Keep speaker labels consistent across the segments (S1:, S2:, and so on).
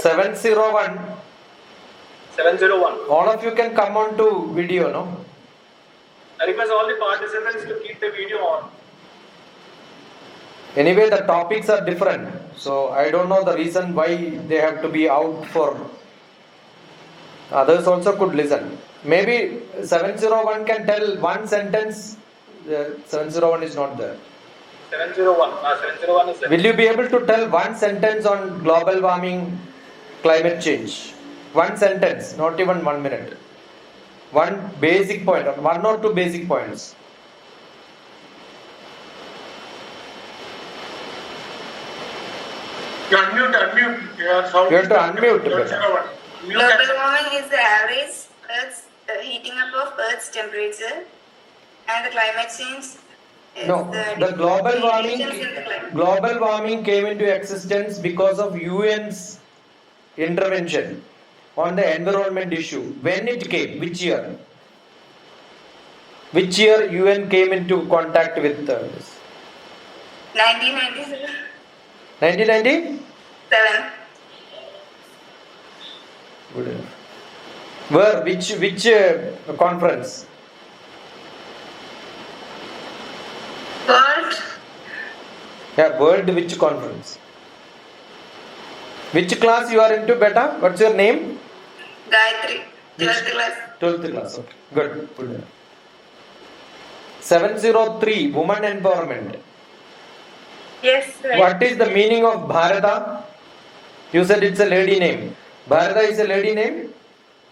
S1: 701.
S2: 701.
S1: All of you can come on to video, no?
S2: I request all the participants to keep the video on.
S1: Anyway, the topics are different, so I don't know the reason why they have to be out for. Others also could listen. Maybe 701 can tell one sentence. 701 is not there.
S2: 701. 701 is there.
S1: Will you be able to tell one sentence on global warming, climate change? One sentence, not even 1 minute. One basic point, one or two basic points.
S2: Unmute.
S1: You have to unmute.
S3: Global warming is the average Earth's heating up of Earth's temperature, and the climate change is
S1: the global warming came into existence because of UN's intervention on the environment issue. When it came, which year? Which year UN came into contact with this?
S3: 1997.
S1: 1990? Good enough. Where? Which conference?
S3: World.
S1: Yeah, world which conference? Which class you are into, beta? What's your name?
S3: Gayatri. 12th class.
S1: 12th class. Okay. Good. 703 woman empowerment.
S3: Yes, right.
S1: What is the meaning of Bharata? You said it's a lady name. Bharata is a lady name?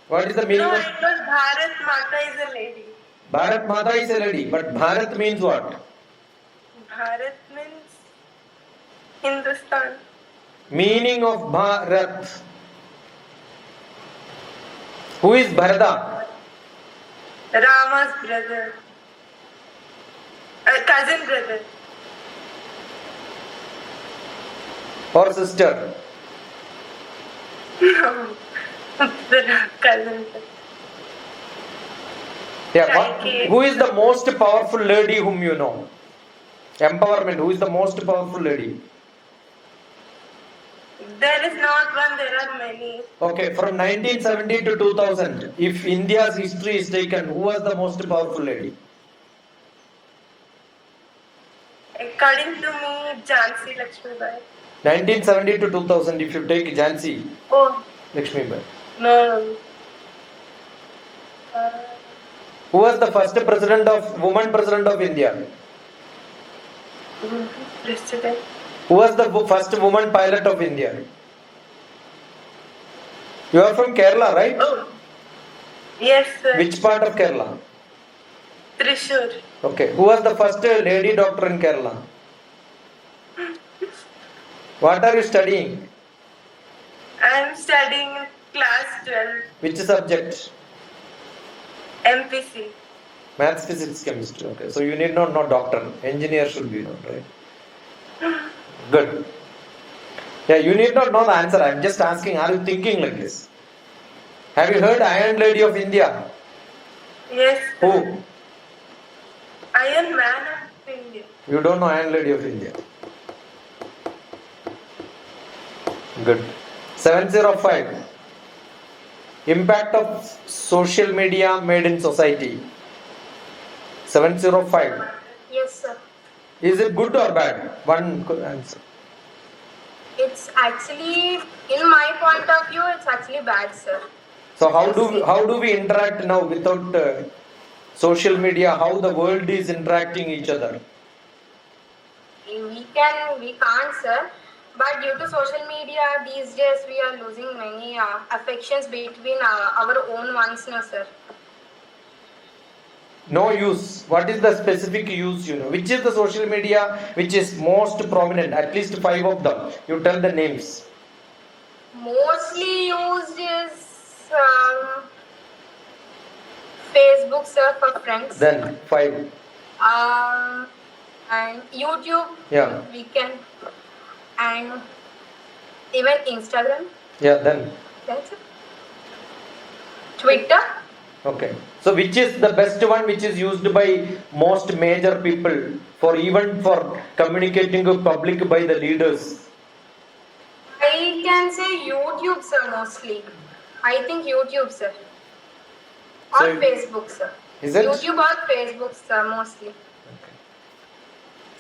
S1: What is the meaning
S3: No,
S1: of...
S3: it was Bharat Mata is a lady.
S1: Bharat Mata is a lady, but Bharat means what?
S3: Bharat means Hindustan.
S1: Meaning of Bharat. Who is Bharata?
S3: Rama's brother. Cousin brother.
S1: Or sister?
S3: No. The cousin brother.
S1: Yeah, who is the most powerful lady whom you know? Empowerment, who is the most powerful lady?
S3: There is not one, there are many.
S1: Okay, from 1970 to 2000, if India's history is taken, who was the most powerful lady?
S3: According to me, Jhansi Lakshmibai.
S1: 1970 to 2000, if you take Jhansi
S3: Oh,
S1: Lakshmibai.
S3: no.
S1: Who was the first woman president of India?
S3: President.
S1: Who was the first woman pilot of India? You are from Kerala, right?
S3: Oh, yes, sir.
S1: Which part of Kerala?
S3: Trishur.
S1: Okay. Who was the first lady doctor in Kerala? What are you studying?
S3: I am studying in class 12.
S1: Which subject?
S3: MPC.
S1: Maths, physics, chemistry. Okay. So you need not know doctor. Engineer should be known, right? Good. Yeah, you need not know the answer. I am just asking, are you thinking like this? Have you heard Iron Lady of India?
S3: Yes.
S1: Who?
S3: Iron Man of India.
S1: You don't know Iron Lady of India. Good. 705. Impact of social media made in society. 705.
S4: Yes, sir.
S1: Is it good or bad? One answer.
S4: It's actually, in my point of view, it's actually bad, sir.
S1: So how do we interact now without social media? How the world is interacting each other?
S4: We can't, sir. But due to social media, these days we are losing many affections between our own ones, no, sir.
S1: No use. What is the specific use, you know? Which is the social media which is most prominent? At least 5 of them. You tell the names.
S4: Mostly used is Facebook, sir, for friends.
S1: Then 5.
S4: And YouTube.
S1: Yeah.
S4: We can. And even Instagram.
S1: Yeah, then.
S4: That's it. Twitter.
S1: Okay. So which is the best one which is used by most major people for communicating to public by the leaders?
S4: I can say YouTube, sir, mostly. I think YouTube, sir. Or
S1: So-
S4: Facebook, sir.
S1: Is it?
S4: YouTube or Facebook, sir, mostly.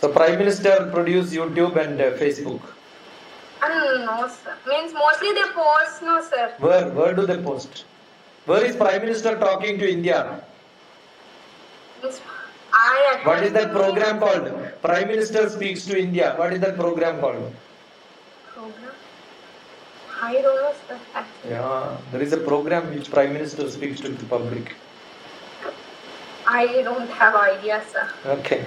S1: So Prime Minister produce YouTube and Facebook.
S4: No, sir. Means mostly they post, no, sir.
S1: Where do they post? Where is Prime Minister talking to India?
S4: Means
S1: What is that program called? Prime Minister speaks to India. What is that program called?
S4: Program? I don't know, sir. Actually.
S1: Yeah, there is a program which Prime Minister speaks to the public.
S4: I don't have idea, sir.
S1: Okay.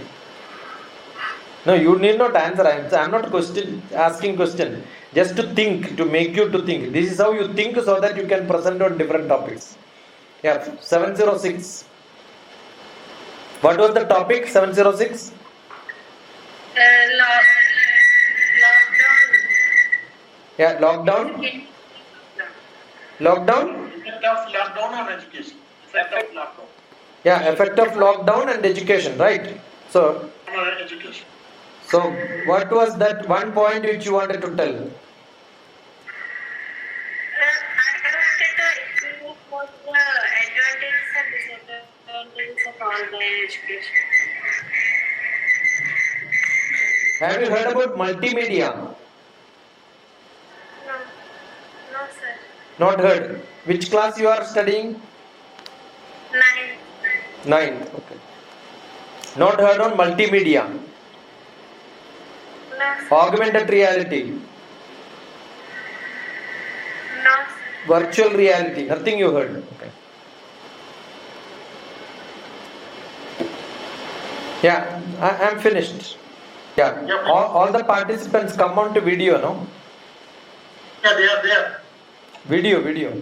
S1: No, you need not answer. I'm not asking question. Just to think, to make you to think. This is how you think so that you can present on different topics. Yeah, 706. What was the topic? 706?
S3: Lockdown.
S1: Yeah, lockdown. Lockdown?
S2: Effect of lockdown on education. Effect of lockdown
S1: Yeah, effect of lockdown and education, right? So,
S2: on education.
S1: what was that one point which you wanted to tell?
S3: Advantages and disadvantages of online education.
S1: Have you heard about multimedia?
S3: No, no, sir.
S1: Not heard. Which class you are studying?
S3: 9.
S1: Ninth. Okay. Not heard on multimedia.
S3: No,
S1: Augmented reality.
S3: no,
S1: Virtual reality. Nothing you heard. Okay. Yeah, I'm finished. Yeah. All the participants come on to video, no?
S2: Yeah, they are there.
S1: Video.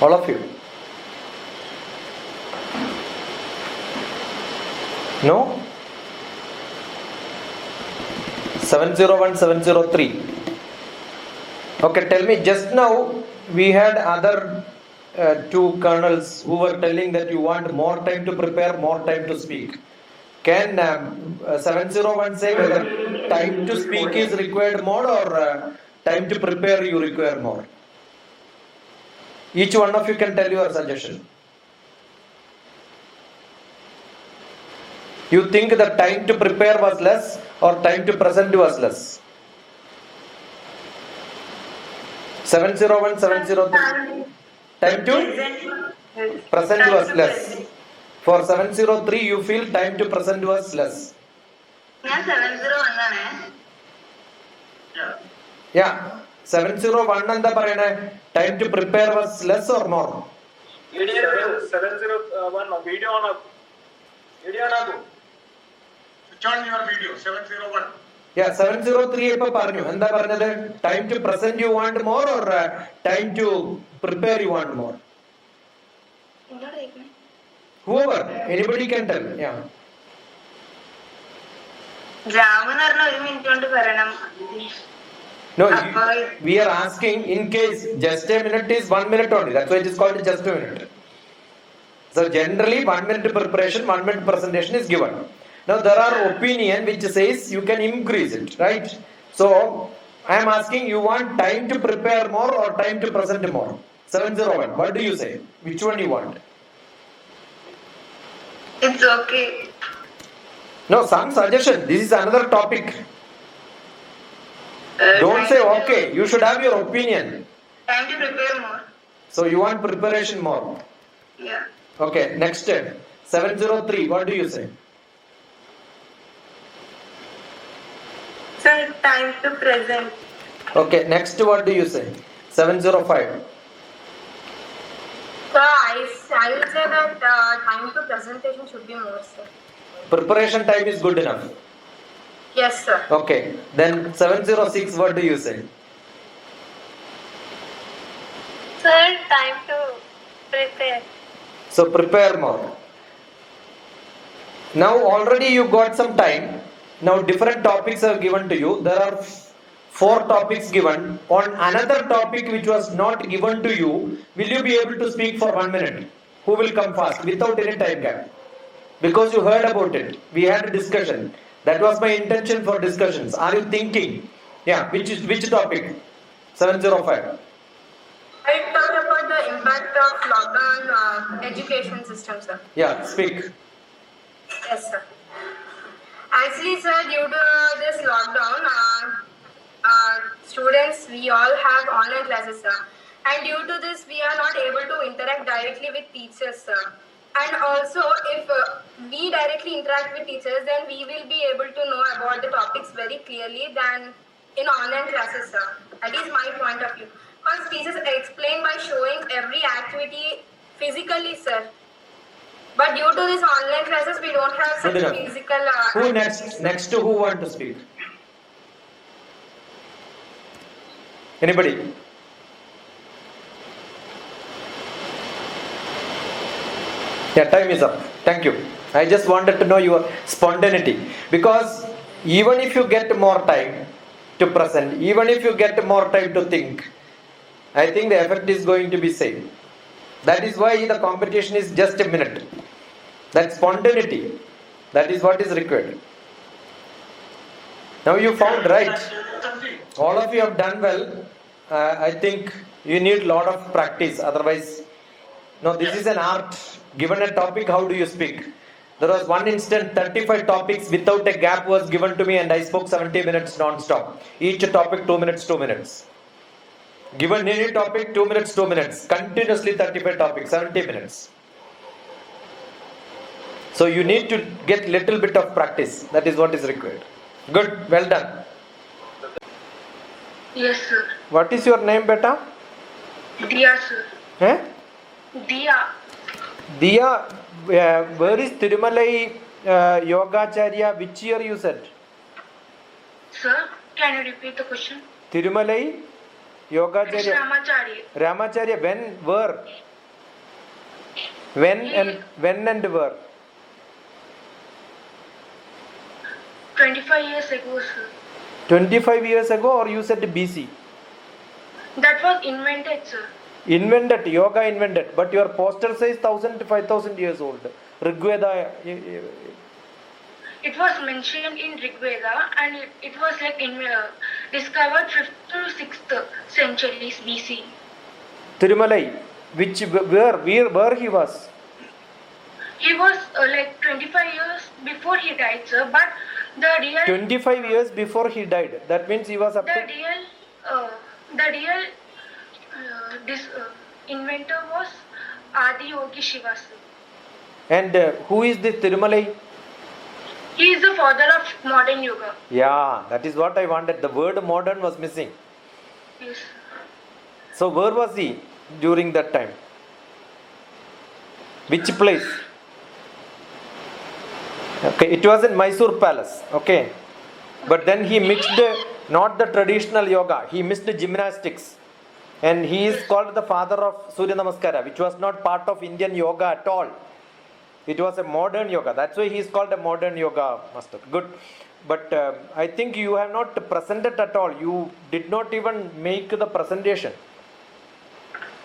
S1: All of you. No? 701, 703. Okay, tell me, just now we had other two colonels who were telling that you want more time to prepare, more time to speak. Can 701 say whether time to speak is required more or time to prepare you require more? Each one of you can tell your suggestion. You think the time to prepare was less or time to present was less? 701, 703. Time to present was less. For 703, you feel time to present was less.
S3: ഞാൻ 701 ആണ്.
S1: Yeah. 701 എന്താ പറയണേ? Time to prepare was less or more?
S2: 701 video on video on ആകൂ. Switch on your video 701.
S1: Yeah, 703 ഇപ്പൊ പറഞ്ഞു. എന്താ പറഞ്ഞത്? Time to present you want more or time to prepare you want more?
S3: എന്നോട് ചോദിക്കണേ.
S1: Whoever, anybody can tell. Yeah.
S3: Raman പറഞ്ഞ 1 minute കൊണ്ട് പറയണം.
S1: No, we are asking in case just a minute is 1 minute only. That's why it is called just a minute. So generally 1 minute preparation, 1 minute presentation is given. Now there are opinion which says you can increase it, right? So I am asking, you want time to prepare more or time to present more? 701. What do you say? Which one you want?
S3: It's okay.
S1: No, some suggestion. This is another topic. Don't say okay. You should have your opinion.
S3: Time to prepare more.
S1: So you want preparation more.
S3: Yeah.
S1: Okay, next 703. What do you say?
S3: So time to present.
S1: Okay, next what do you say? 705.
S4: So I will say that time to presentation should be more, sir.
S1: Preparation time is good enough.
S4: Yes, sir.
S1: Okay, then 706. What do you say?
S3: Sir, time to prepare.
S1: So prepare more. Now already you got some time. Now different topics are given to you. There are 4 topics given. On another topic which was not given to you, will you be able to speak for 1 minute? Who will come fast without any time gap? Because you heard about it. We had a discussion. That was my intention for discussions. Are you thinking? Yeah, which topic? 705.
S4: I talked about the impact of lockdown education system, sir.
S1: Yeah, speak.
S4: Yes, sir. Actually, sir, due to this lockdown, students, we all have online classes, sir. And due to this, we are not able to interact directly with teachers, sir. And also, if we directly interact with teachers, then we will be able to know about the topics very clearly than in online classes, sir. That is my point of view. Because teachers explain by showing every activity physically, sir. But due to these online classes, we don't have such
S1: Good enough.
S4: physical.
S1: Who next? Next to who want to speak? Anybody? Yeah, time is up. Thank you. I just wanted to know your spontaneity, because even if you get more time to present, even if you get more time to think, I think the effect is going to be same. That is why the competition is just a minute. That spontaneity, that is what is required. Now you found right. All of you have done well. I think you need lot of practice. Otherwise, no, this is an art. Given a topic, how do you speak? There was one instant, 35 topics without a gap was given to me, and I spoke 70 minutes non-stop. Each topic 2 minutes, 2 minutes. Given any topic, 2 minutes, 2 minutes. Continuously 35 topics, 70 minutes. So you need to get little bit of practice. That is what is required. Good, well done.
S5: Yes, sir.
S1: What is your name, beta?
S5: Dia, sir.
S1: Eh?
S5: Dia.
S1: Diya, where is Tirumalai Yogacharya? Which year you said?
S5: Sir, can you repeat the question?
S1: Tirumalai Yogacharya.
S5: Ramacharya.
S1: Ramacharya, when, where? When and where?
S5: 25 years ago, sir.
S1: 25 years ago, or you said BC?
S5: That was invented, sir.
S1: Invented, yoga invented, but your poster says 1000 to 5000 years old. Rigveda.
S5: It was mentioned in Rigveda, and it was like discovered 5th to 6th centuries BC.
S1: Tirumalai, where he was?
S5: He was like 25 years before he died, sir. But the real
S1: 25 years before he died. That means he was up to...
S5: This inventor was Adi Yogi Shiva, sir.
S1: And who is this Tirumalai?
S5: He is the father of modern yoga.
S1: Yeah, that is what I wanted. The word modern was missing.
S5: Yes.
S1: So where was he during that time? Which place? Okay, it was in Mysore Palace. Okay. But then he mixed not the traditional yoga, he mixed gymnastics. And he is called the father of Surya Namaskara, which was not part of Indian yoga at all. It was a modern yoga. That's why he is called a modern yoga master. Good. But I think you have not presented at all. You did not even make the presentation.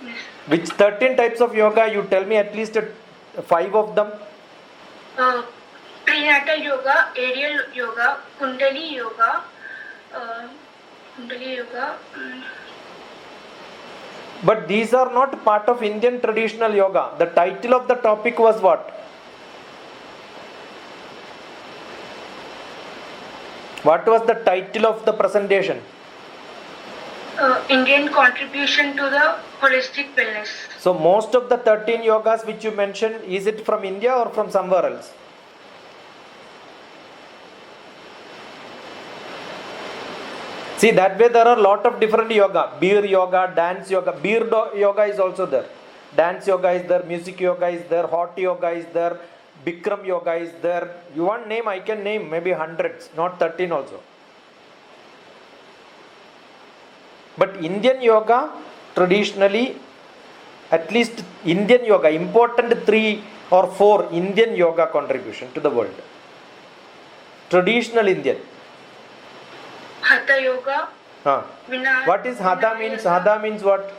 S5: Yes.
S1: Which 13 types of yoga? You tell me at least 5 of them.
S5: Prenatal yoga, aerial yoga, Kundali yoga,
S1: But these are not part of Indian traditional yoga. The title of the topic was what? What was the title of the presentation?
S5: Indian contribution to the holistic wellness.
S1: So most of the 13 yogas which you mentioned, is it from India or from somewhere else? See, that way there are a lot of different yoga. Beer yoga, dance yoga. Beer yoga is also there. Dance yoga is there. Music yoga is there. Hot yoga is there. Bikram yoga is there. You want name? I can name maybe hundreds, not 13 also. But Indian yoga, traditionally, at least Indian yoga, important 3 or 4 Indian yoga contribution to the world. Traditional Indian.
S5: Hatha yoga.
S1: What is Hatha means? Hatha means what?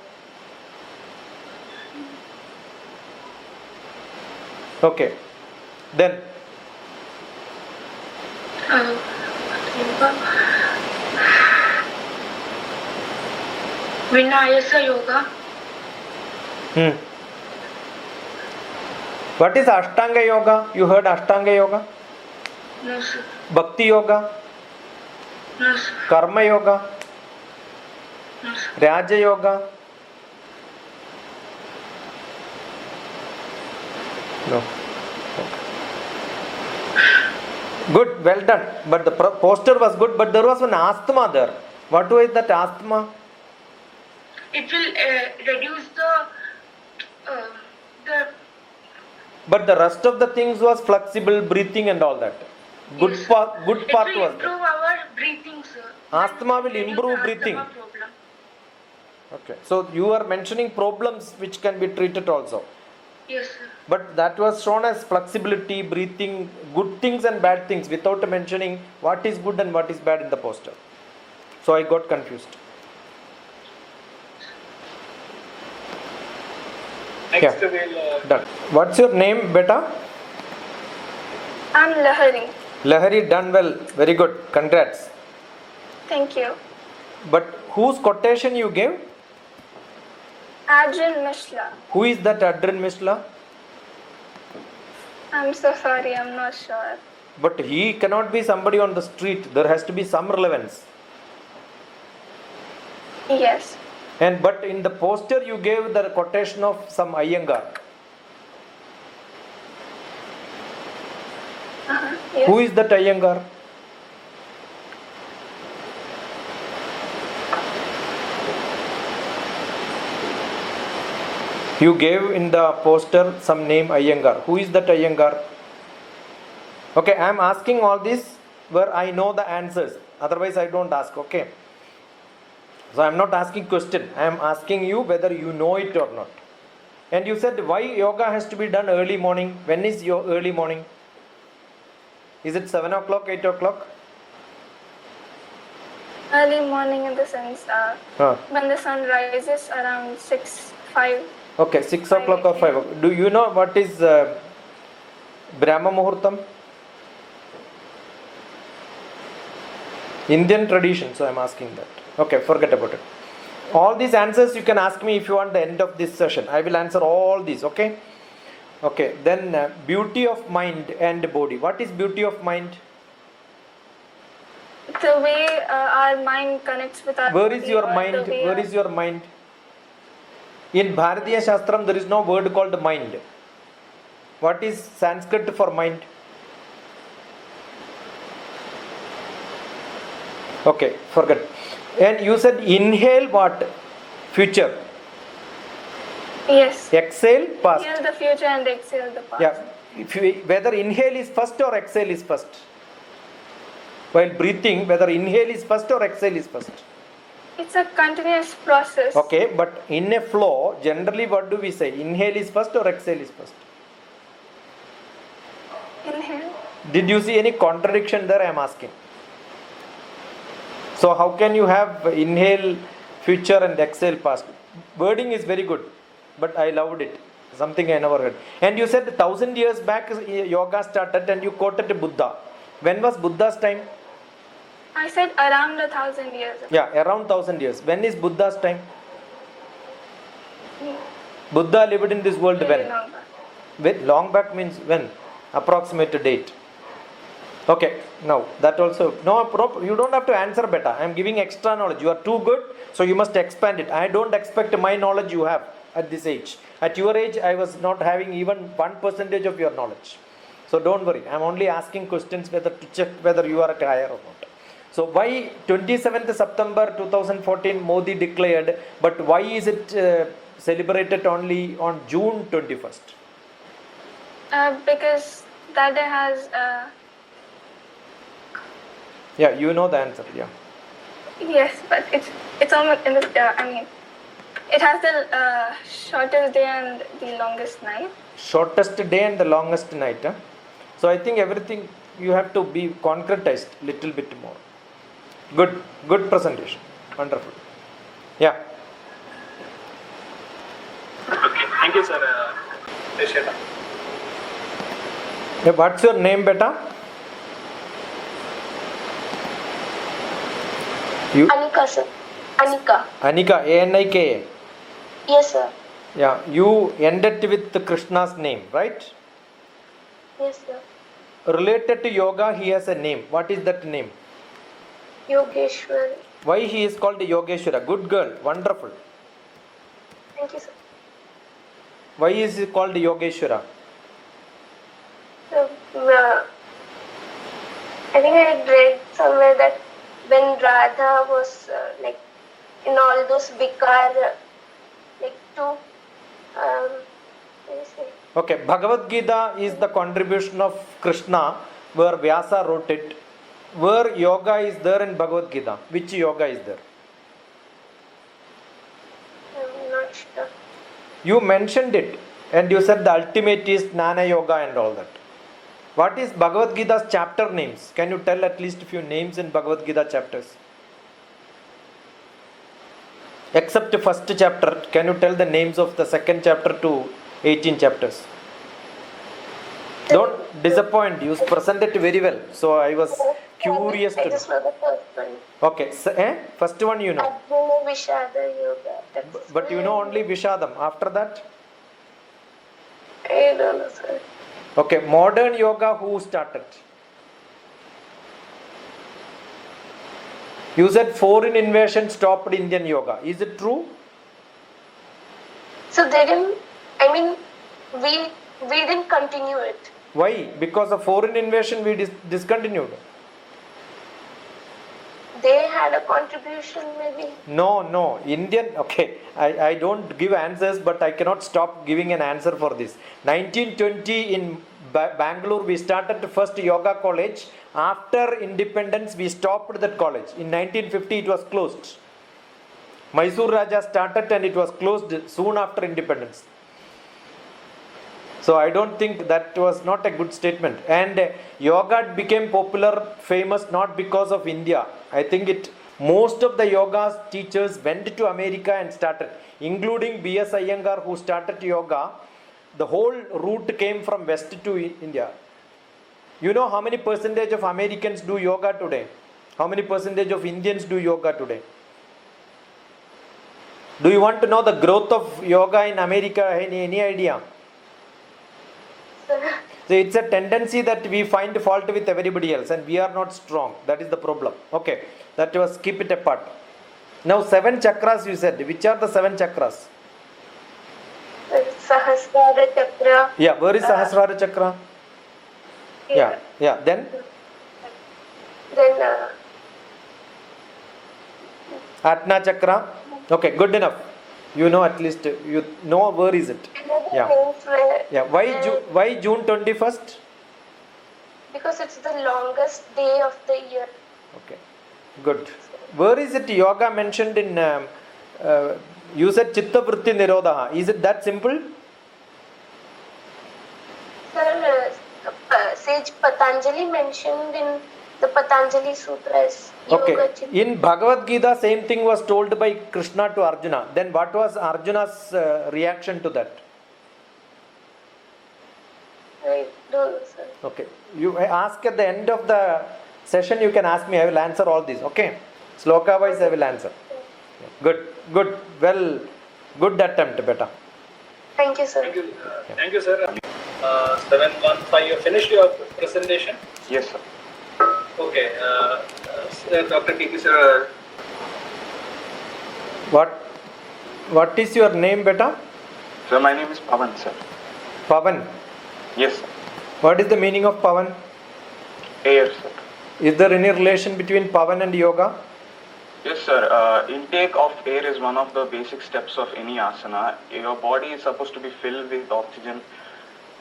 S1: Okay. Then
S5: yoga. Vinyasa yoga.
S1: What is Ashtanga yoga? You heard Ashtanga yoga?
S5: No, sir.
S1: Bhakti yoga?
S5: No, sir.
S1: Karma yoga?
S5: No, sir.
S1: Raja yoga? No. Good, well done. But the poster was good, but there was an asthma there. What was that asthma?
S5: It will reduce the.
S1: But the rest of the things was flexible breathing and all that. Good
S5: Yes.
S1: part
S5: It will
S1: was there.
S5: improve our breathing, sir.
S1: Asthma will
S5: Reduce
S1: improve
S5: the
S1: breathing.
S5: asthma problem.
S1: Okay. So you are mentioning problems which can be treated also.
S5: Yes, sir.
S1: But that was shown as flexibility, breathing, good things and bad things without mentioning what is good and what is bad in the poster. So I got confused.
S2: Next
S1: Yeah.
S2: we'll
S1: Done. What's your name, beta?
S4: I'm Lahari.
S1: Lahari, done well. Very good. Congrats.
S4: Thank you.
S1: But whose quotation you gave?
S4: Adrian Mishla.
S1: Who is that Adrian Mishla?
S4: I'm so sorry, I'm not sure.
S1: But he cannot be somebody on the street. There has to be some relevance.
S4: Yes.
S1: And but in the poster you gave the quotation of some Iyengar.
S4: Yes.
S1: Who is that Iyengar? You gave in the poster some name Iyengar. Who is that Iyengar? Okay, I am asking all this where I know the answers. Otherwise I don't ask, okay? So I am not asking question. I am asking you whether you know it or not. And you said why yoga has to be done early morning. When is your early morning? Is it 7 o'clock, 8 o'clock?
S4: Early morning in the sense
S1: Huh.
S4: when the sun rises around 6, 5.
S1: Okay, 6 o'clock or 5 o'clock. Do you know what is Brahma Muhurtam? Indian tradition, so I am asking that. Okay, forget about it. All these answers you can ask me if you want the end of this session. I will answer all these, okay? Okay, then beauty of mind and body. What is beauty of mind?
S4: The way our mind connects with our
S1: Where is
S4: body,
S1: your
S4: or
S1: mind?
S4: the way
S1: Where is your mind? In Bharatiya Shastram, there is no word called mind. What is Sanskrit for mind? Okay, forget. And you said inhale what? Future.
S4: Yes.
S1: Exhale, past.
S4: Inhale the future and exhale the past.
S1: Yeah. If you, whether inhale is first or exhale is first. While breathing, whether inhale is first or exhale is first.
S4: It's a continuous process.
S1: Okay, but in a flow, generally what do we say? Inhale is first or exhale is first?
S4: Inhale.
S1: Did you see any contradiction there? I am asking. So how can you have inhale future and exhale past? Wording is very good, but I loved it. Something I never heard. And you said 1,000 years back yoga started and you quoted Buddha. When was Buddha's time?
S4: I said around 1,000 years ago.
S1: Yeah, around 1,000 years. When is Buddha's time? Buddha lived in this world
S4: Very
S1: when?
S4: long back.
S1: When? Long back means when? Approximate date. Okay, now that also, no, you don't have to answer better. I am giving extra knowledge. You are too good, so you must expand it. I don't expect my knowledge you have at this age. At your age, I was not having even 1% of your knowledge. So don't worry. I am only asking questions whether to check whether you are higher or not. So why 27th September 2014 Modi declared, but why is it celebrated only on June 21st?
S4: Because that day has
S1: Yeah, you know the answer. Yeah.
S4: yes, but it's almost in the it has the shortest day and the longest night.
S1: Shortest day and the longest night. Huh? So I think everything you have to be concretized little bit more. Good presentation. Wonderful. Yeah.
S2: Okay, thank you, sir.
S1: What's your name, beta? You
S4: Anika, sir. Anika.
S1: Anika, Anika.
S4: Yes, sir.
S1: Yeah, you ended with the Krishna's name, right?
S4: Yes, sir.
S1: Related to yoga, he has a name. What is that name?
S4: Yogeshwar.
S1: Why he is called Yogeshwara? Good girl, wonderful.
S4: Thank you, sir.
S1: Why is he called Yogeshwara?
S4: So, I think I read somewhere that when Radha was like in all those vikar, like two, what do you say?
S1: Okay, Bhagavad Gita is the contribution of Krishna, where Vyasa wrote it. Where yoga is there in Bhagavad Gita? Which yoga is there?
S4: I'm not sure.
S1: You mentioned it and you said the ultimate is Jnana Yoga and all that. What is Bhagavad Gita's chapter names? Can you tell at least a few names in Bhagavad Gita chapters? Except the first chapter, can you tell the names of the second chapter to 18 chapters? Don't disappoint, you presented it very well. So I was curious
S4: I
S1: to
S4: just
S1: know.
S4: know the first one.
S1: Okay, so, first one you know.
S4: Arjuna Vishada Yoga. That's
S1: But you know only Vishadam. After that?
S4: I don't know, sir.
S1: Okay, modern yoga, who started? You said foreign invasion stopped Indian yoga. Is it true?
S4: So they didn't. I mean, we didn't continue it.
S1: Why? Because of foreign invasion we discontinued.
S4: They had a contribution, maybe.
S1: No. Indian, okay. I don't give answers, but I cannot stop giving an answer for this. 1920 in Bangalore, we started the first yoga college. After independence, we stopped that college. In 1950, it was closed. Mysore Raja started and it was closed soon after independence. So I don't think that was not a good statement. And yoga became popular, famous not because of India. I think most of the yoga teachers went to America and started, including B.S. Iyengar, who started yoga. The whole route came from west to India. You know how many percentage of Americans do yoga today? How many percentage of Indians do yoga today? Do you want to know the growth of yoga in America? Any idea? So it's a tendency that we find fault with everybody else and we are not strong. That is the problem. Okay, that was keep it apart. Now 7 chakras you said. Which are the 7 chakras?
S4: Sahasrara Chakra.
S1: Yeah, where is Sahasrara Chakra? Yeah. Then
S4: Then
S1: Atna Chakra. Okay, good enough. You know at least you know where is it. Yeah. Yeah. Why June 21st?
S4: Because it's the longest day of the year.
S1: Okay, good. Where is it yoga mentioned in? You said Chitta Vritti Nirodha. Is it that simple?
S4: Sir, Sage Patanjali mentioned in the Patanjali Sutras.
S1: Okay.
S4: Yoga Chitta.
S1: In Bhagavad Gita, same thing was told by Krishna to Arjuna. Then what was Arjuna's reaction to that?
S4: I don't know, sir.
S1: Okay. You ask at the end of the session, you can ask me. I will answer all these. Okay. Sloka wise, I will answer. Good. Well, good attempt, beta.
S4: Thank you, sir.
S2: Thank you, sir. 715, you finished your presentation?
S6: Yes, sir.
S2: Okay. Dr. TP, sir.
S1: What is your name, beta?
S6: Sir, my name is Pavan, sir.
S1: Pavan.
S6: Yes, sir.
S1: What is the meaning of Pavan?
S6: Air, sir.
S1: Is there any relation between Pavan and yoga?
S6: Yes, sir. Intake of air is one of the basic steps of any asana. Your body is supposed to be filled with oxygen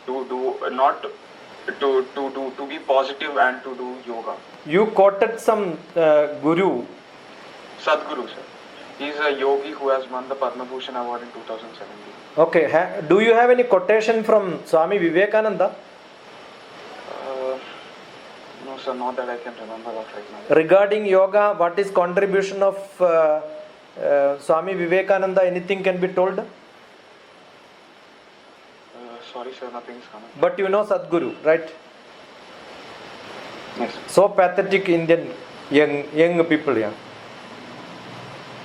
S6: to be positive and to do yoga.
S1: You quoted some guru.
S6: Sadhguru, sir. He is a yogi who has won the Padma Bhushan Award in 2017.
S1: Okay. Do you have any quotation from Swami Vivekananda?
S6: No, sir, not that I can remember of right now.
S1: Regarding yoga, what is contribution of Swami Vivekananda? Anything can be told?
S6: Sorry, sir, nothing is coming.
S1: But you know Sadhguru, right?
S6: Yes.
S1: So pathetic Indian young people, yeah.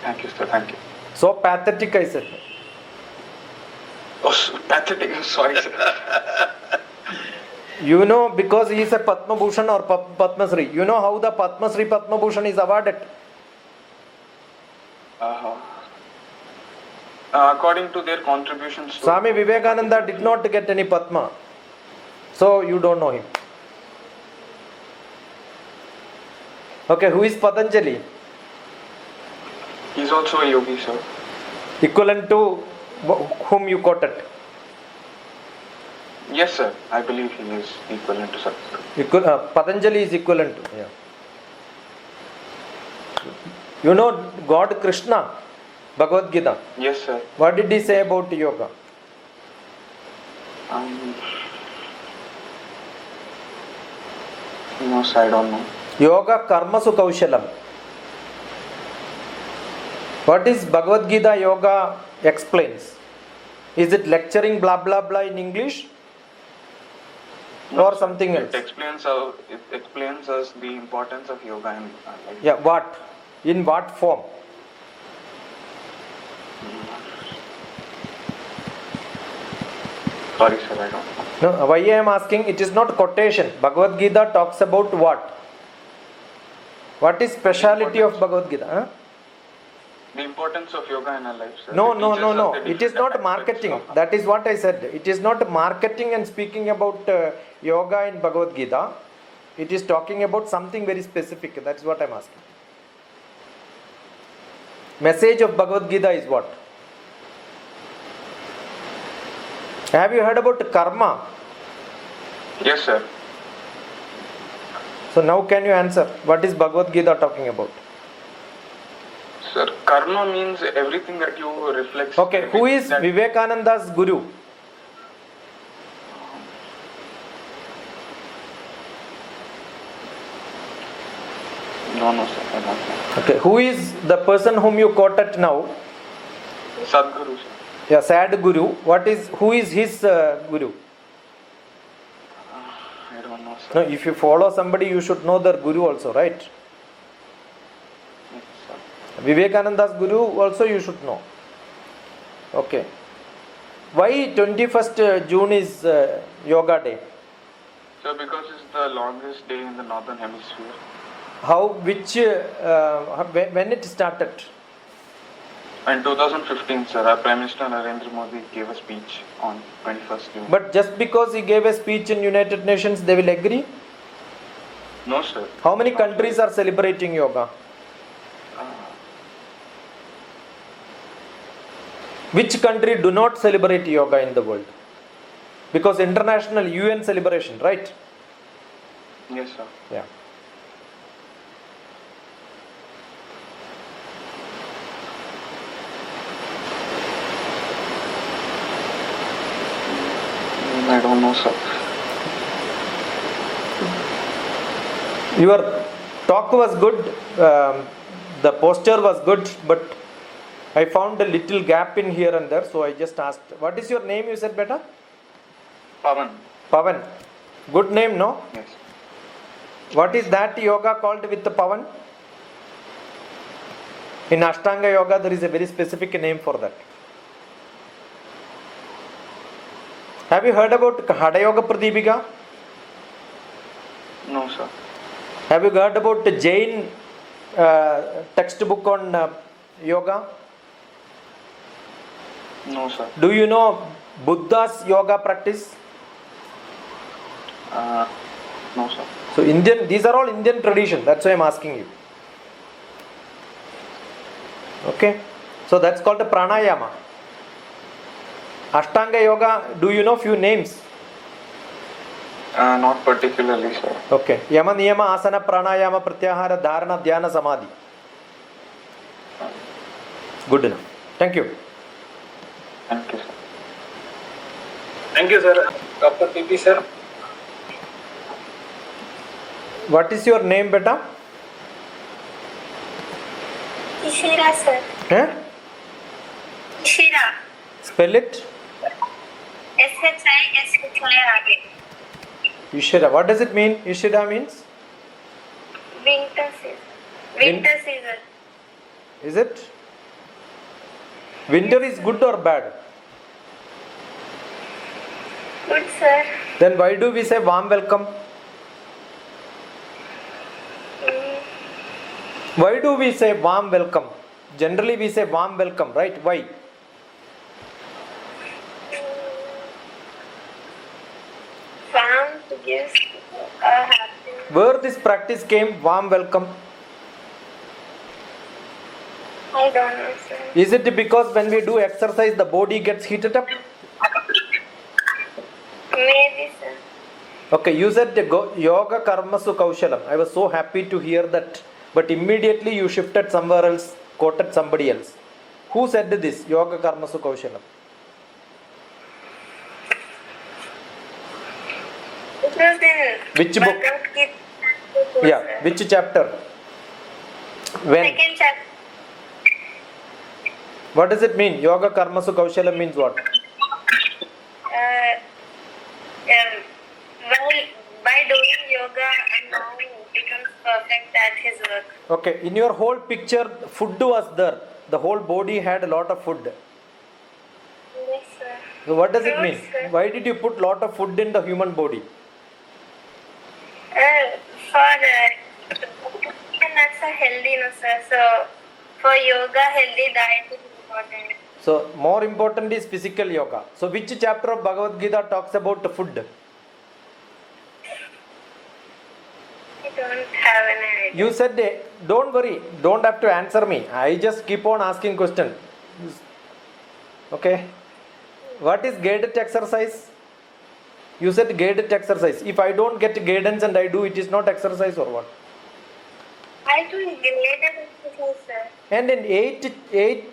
S6: Thank you, sir. Thank you.
S1: So pathetic, I said.
S6: Oh, so pathetic. Sorry, sir.
S1: You know, because he is a Padma Bhushan or Padma Shri. You know how the Padma Shri Padma Bhushan is awarded?
S6: According to their contributions to
S1: Swami Vivekananda did not get any Padma. So you don't know him. Okay, who is Patanjali?
S6: He's also a yogi, sir.
S1: Equivalent to whom you quoted?
S6: Yes, sir. I believe he is equivalent to Sadhguru.
S1: Patanjali is equivalent to. Yeah. You know God Krishna, Bhagavad Gita.
S6: Yes, sir.
S1: What did he say about yoga?
S6: No, sir, I don't know.
S1: Yoga Karmasu Kaushalam. What is Bhagavad Gita Yoga explains? Is it lecturing blah blah blah in English? Or something else?
S6: It explains us the importance of yoga in life.
S1: Yeah, what? In what form?
S6: Sorry, sir, I don't know.
S1: No, why I am asking? It is not quotation. Bhagavad Gita talks about what? What is speciality of Bhagavad Gita? Huh?
S6: The importance of yoga in our life, sir.
S1: No,
S6: It
S1: no,
S6: teaches
S1: no,
S6: us
S1: no.
S6: the
S1: It is
S6: different
S1: not
S6: aspects
S1: marketing.
S6: of-
S1: That is what I said. It is not marketing and speaking about yoga in Bhagavad Gita. It is talking about something very specific. That is what I am asking. Message of Bhagavad Gita is what? Have you heard about karma?
S6: Yes, sir.
S1: So now can you answer? What is Bhagavad Gita talking about?
S6: Sir, karma means everything that you reflect.
S1: Okay, who is
S6: that-
S1: Vivekananda's guru?
S6: No, no, sir, I don't know.
S1: Okay, who is the person whom you quoted now?
S6: Sadhguru, sir.
S1: Yeah, sad guru. Who is his guru?
S6: I don't know, sir.
S1: No, if you follow somebody, you should know their guru also, right?
S6: Yes, sir.
S1: Vivekananda's guru also you should know. Okay. Why 21st June is Yoga Day?
S6: Sir, because it's the longest day in the northern hemisphere.
S1: When it started?
S6: In 2015, sir, our Prime Minister Narendra Modi gave a speech on 21st June.
S1: But just because he gave a speech in United Nations, they will agree?
S6: No, sir.
S1: How many countries are celebrating yoga? Which country do not celebrate yoga in the world? Because international UN celebration, right?
S6: Yes, sir.
S1: Yeah.
S6: I don't know, sir.
S1: Your talk was good, the posture was good, but I found a little gap in here and there, so I just asked. What is your name, you said, beta?
S6: Pavan.
S1: Pavan. Good name, no?
S6: Yes.
S1: What is that yoga called with the Pavan? In Ashtanga yoga, there is a very specific name for that. Have you heard about Hada Yoga Pradipika?
S6: No, sir.
S1: Have you heard about the Jain textbook on yoga?
S6: No, sir.
S1: Do you know Buddha's yoga practice?
S6: No, sir.
S1: So these are all Indian tradition. That's why I'm asking you. Okay. So that's called the pranayama. Ashtanga yoga, do you know few names?
S6: Not particularly, sir.
S1: Okay. Yama, niyama, asana, pranayama, pratyahara, dharana, dhyana, samadhi. Good enough. Thank you.
S6: Thank you, sir.
S2: Thank you, sir. Dr. PP, sir.
S1: What is your name, beta?
S3: Ishira, sir.
S1: Eh?
S3: Ishira.
S1: Spell it.
S3: SHISHIRA.
S1: Ishira. What does it mean? Ishira means?
S3: Winter season. Winter season.
S1: Is it? Winter is good or bad?
S3: Good, sir.
S1: Then why do we say warm welcome? Why do we say warm welcome? Generally we say warm welcome, right? Why?
S3: Farm gives happiness.
S1: Where this practice came, warm welcome?
S3: I don't know, sir.
S1: Is it because when we do exercise the body gets heated up?
S3: Maybe, sir.
S1: Okay, you said yoga karmasu kaushalam. I was so happy to hear that. But immediately you shifted somewhere else, quoted somebody else. Who said this? Yoga karmasu kaushalam.
S3: It was in
S1: Which book?
S3: Bhagavad Gita,
S1: Yeah,
S3: sir.
S1: which chapter? When?
S3: Second chapter.
S1: What does it mean? Yoga karmasu kaushalam means what?
S3: By doing yoga and now becomes perfect at his work.
S1: Okay, in your whole picture, food was there. The whole body had a lot of food.
S3: Yes, sir.
S1: So what does it
S3: Fruits,
S1: mean?
S3: sir.
S1: Why did you put lot of food in the human body?
S3: That's a healthiness, sir. So for yoga, healthy diet is important.
S1: So more important is physical yoga. So which chapter of Bhagavad Gita talks about food?
S3: I don't have an idea.
S1: You said, don't worry, don't have to answer me. I just keep on asking question. Okay. What is guided exercise? You said guided exercise. If I don't get guidance and I do, it is not exercise or what?
S3: I do graded exercise, sir.
S1: And in eight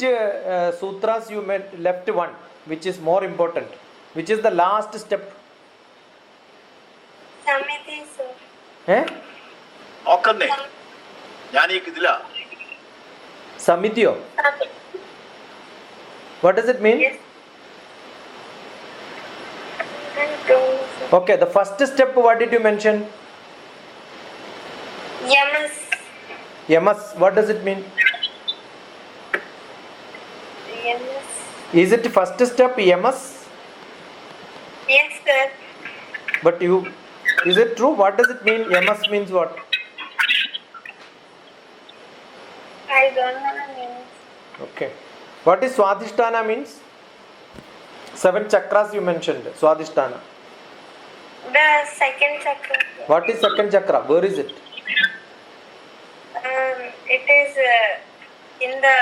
S1: sutras you left one, which is more important. Which is the last step?
S3: Samiti, sir.
S1: Eh?
S2: നോക്കുന്നേ ഞാൻ ഈ ഇതില
S1: Samityo. What does it mean?
S3: Yes. I don't know, sir.
S1: Okay, the first step, what did you mention?
S3: Yamas.
S1: Yamas, what does it mean?
S3: Yamas.
S1: Is it first step yamas?
S3: Yes, sir.
S1: But is it true? What does it mean? Yamas means what?
S3: I don't know the names.
S1: Okay. What is Swadhisthana means? 7 chakras you mentioned. Swadhisthana.
S3: The second chakra.
S1: What is second chakra? Where is it?
S3: It is in the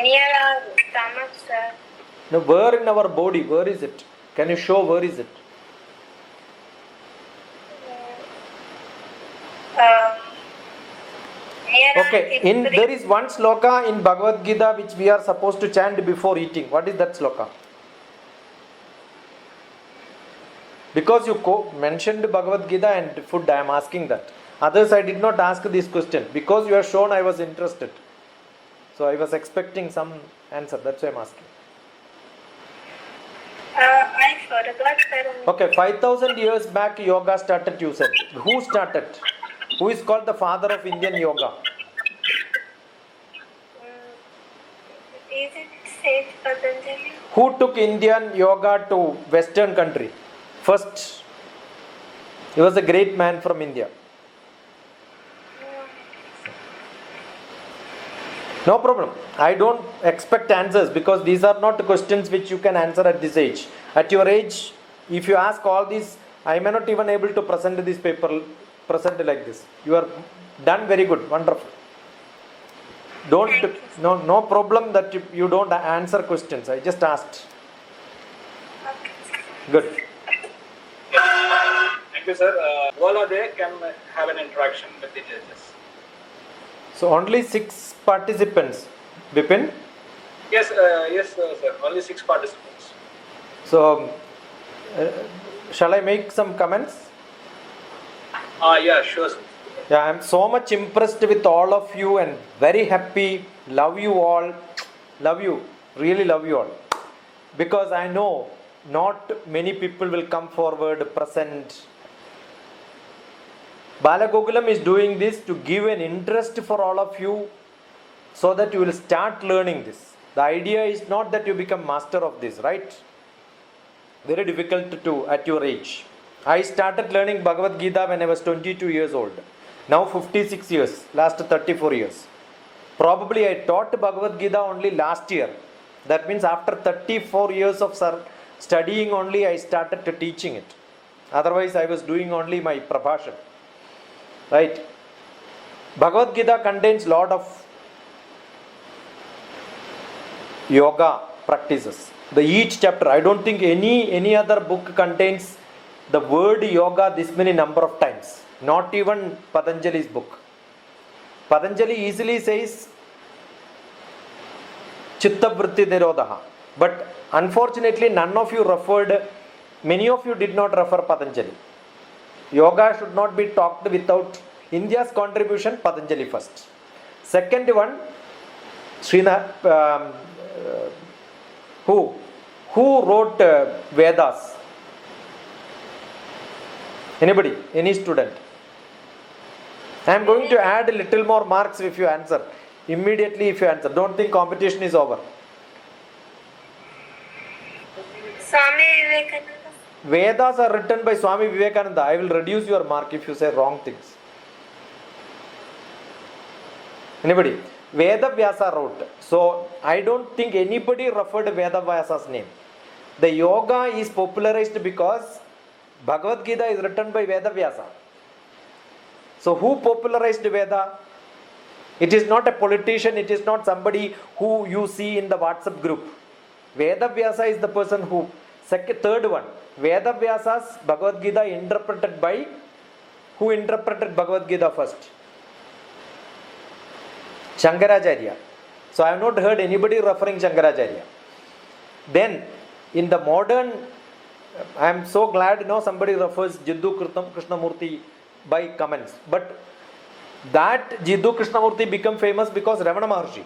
S3: near our stomach, sir.
S1: No, where in our body? Where is it? Can you show where is it?
S3: Near our
S1: Okay.
S3: hip
S1: There is one sloka in Bhagavad Gita which we are supposed to chant before eating. What is that sloka? Because you mentioned Bhagavad Gita and food, I am asking that. Others, I did not ask this question. Because you have shown, I was interested. So I was expecting some answer. That's why I am asking.
S3: I forgot, sir.
S1: Okay, 5,000 years back yoga started, you said. Who started? Who is called the father of Indian yoga?
S3: Is it Sage Patanjali?
S1: Who took Indian yoga to Western country? First, he was a great man from India. No problem. I don't expect answers because these are not questions which you can answer at this age. At your age, if you ask all these, I may not even able to present this paper, present like this. You are done very good, wonderful. No problem that you don't answer questions. I just asked. Good.
S2: Thank you, sir. All of they can have an interaction with the judges.
S1: So only 6 participants. Bipin?
S2: Yes, sir. Only 6 participants.
S1: So, shall I make some comments?
S2: Yeah, sure, sir.
S1: Yeah, I am so much impressed with all of you and very happy. Love you all. Love you. Really love you all. Because I know not many people will come forward, present. Balagokulam is doing this to give an interest for all of you so that you will start learning this. The idea is not that you become master of this, right? Very difficult to do at your age. I started learning Bhagavad Gita when I was 22 years old. Now 56 years, last 34 years. Probably I taught Bhagavad Gita only last year. That means after 34 years of studying only I started to teaching it. Otherwise I was doing only my prabhashan. Right? Bhagavad Gita contains lot of yoga practices. Each chapter, I don't think any other book contains the word yoga this many number of times. Not even Patanjali's book. Patanjali easily says Chitta Vritti Nirodha. But unfortunately none of you referred, many of you did not refer Patanjali. Yoga should not be talked without India's contribution, Patanjali first. Second one, Srinath, who wrote Vedas? Anybody? Any student? I am going to add a little more marks if you answer. Immediately if you answer. Don't think competition is over.
S3: Swami Vivekananda.
S1: Vedas are written by Swami Vivekananda. I will reduce your mark if you say wrong things. Anybody? Veda Vyasa wrote. So I don't think anybody referred Veda Vyasa's name. The yoga is popularized because Bhagavad Gita is written by Veda Vyasa. So who popularized Veda? It is not a politician, it is not somebody who you see in the WhatsApp group. Veda Vyasa is the person who. Third one, Veda Vyasa's Bhagavad Gita interpreted by, who interpreted Bhagavad Gita first? Shankaracharya. So I have not heard anybody referring Shankaracharya. Then in the modern, I am so glad somebody refers Jiddu Krishnamurti by comments. But that Jiddu Krishnamurti became famous because Ramana Maharshi.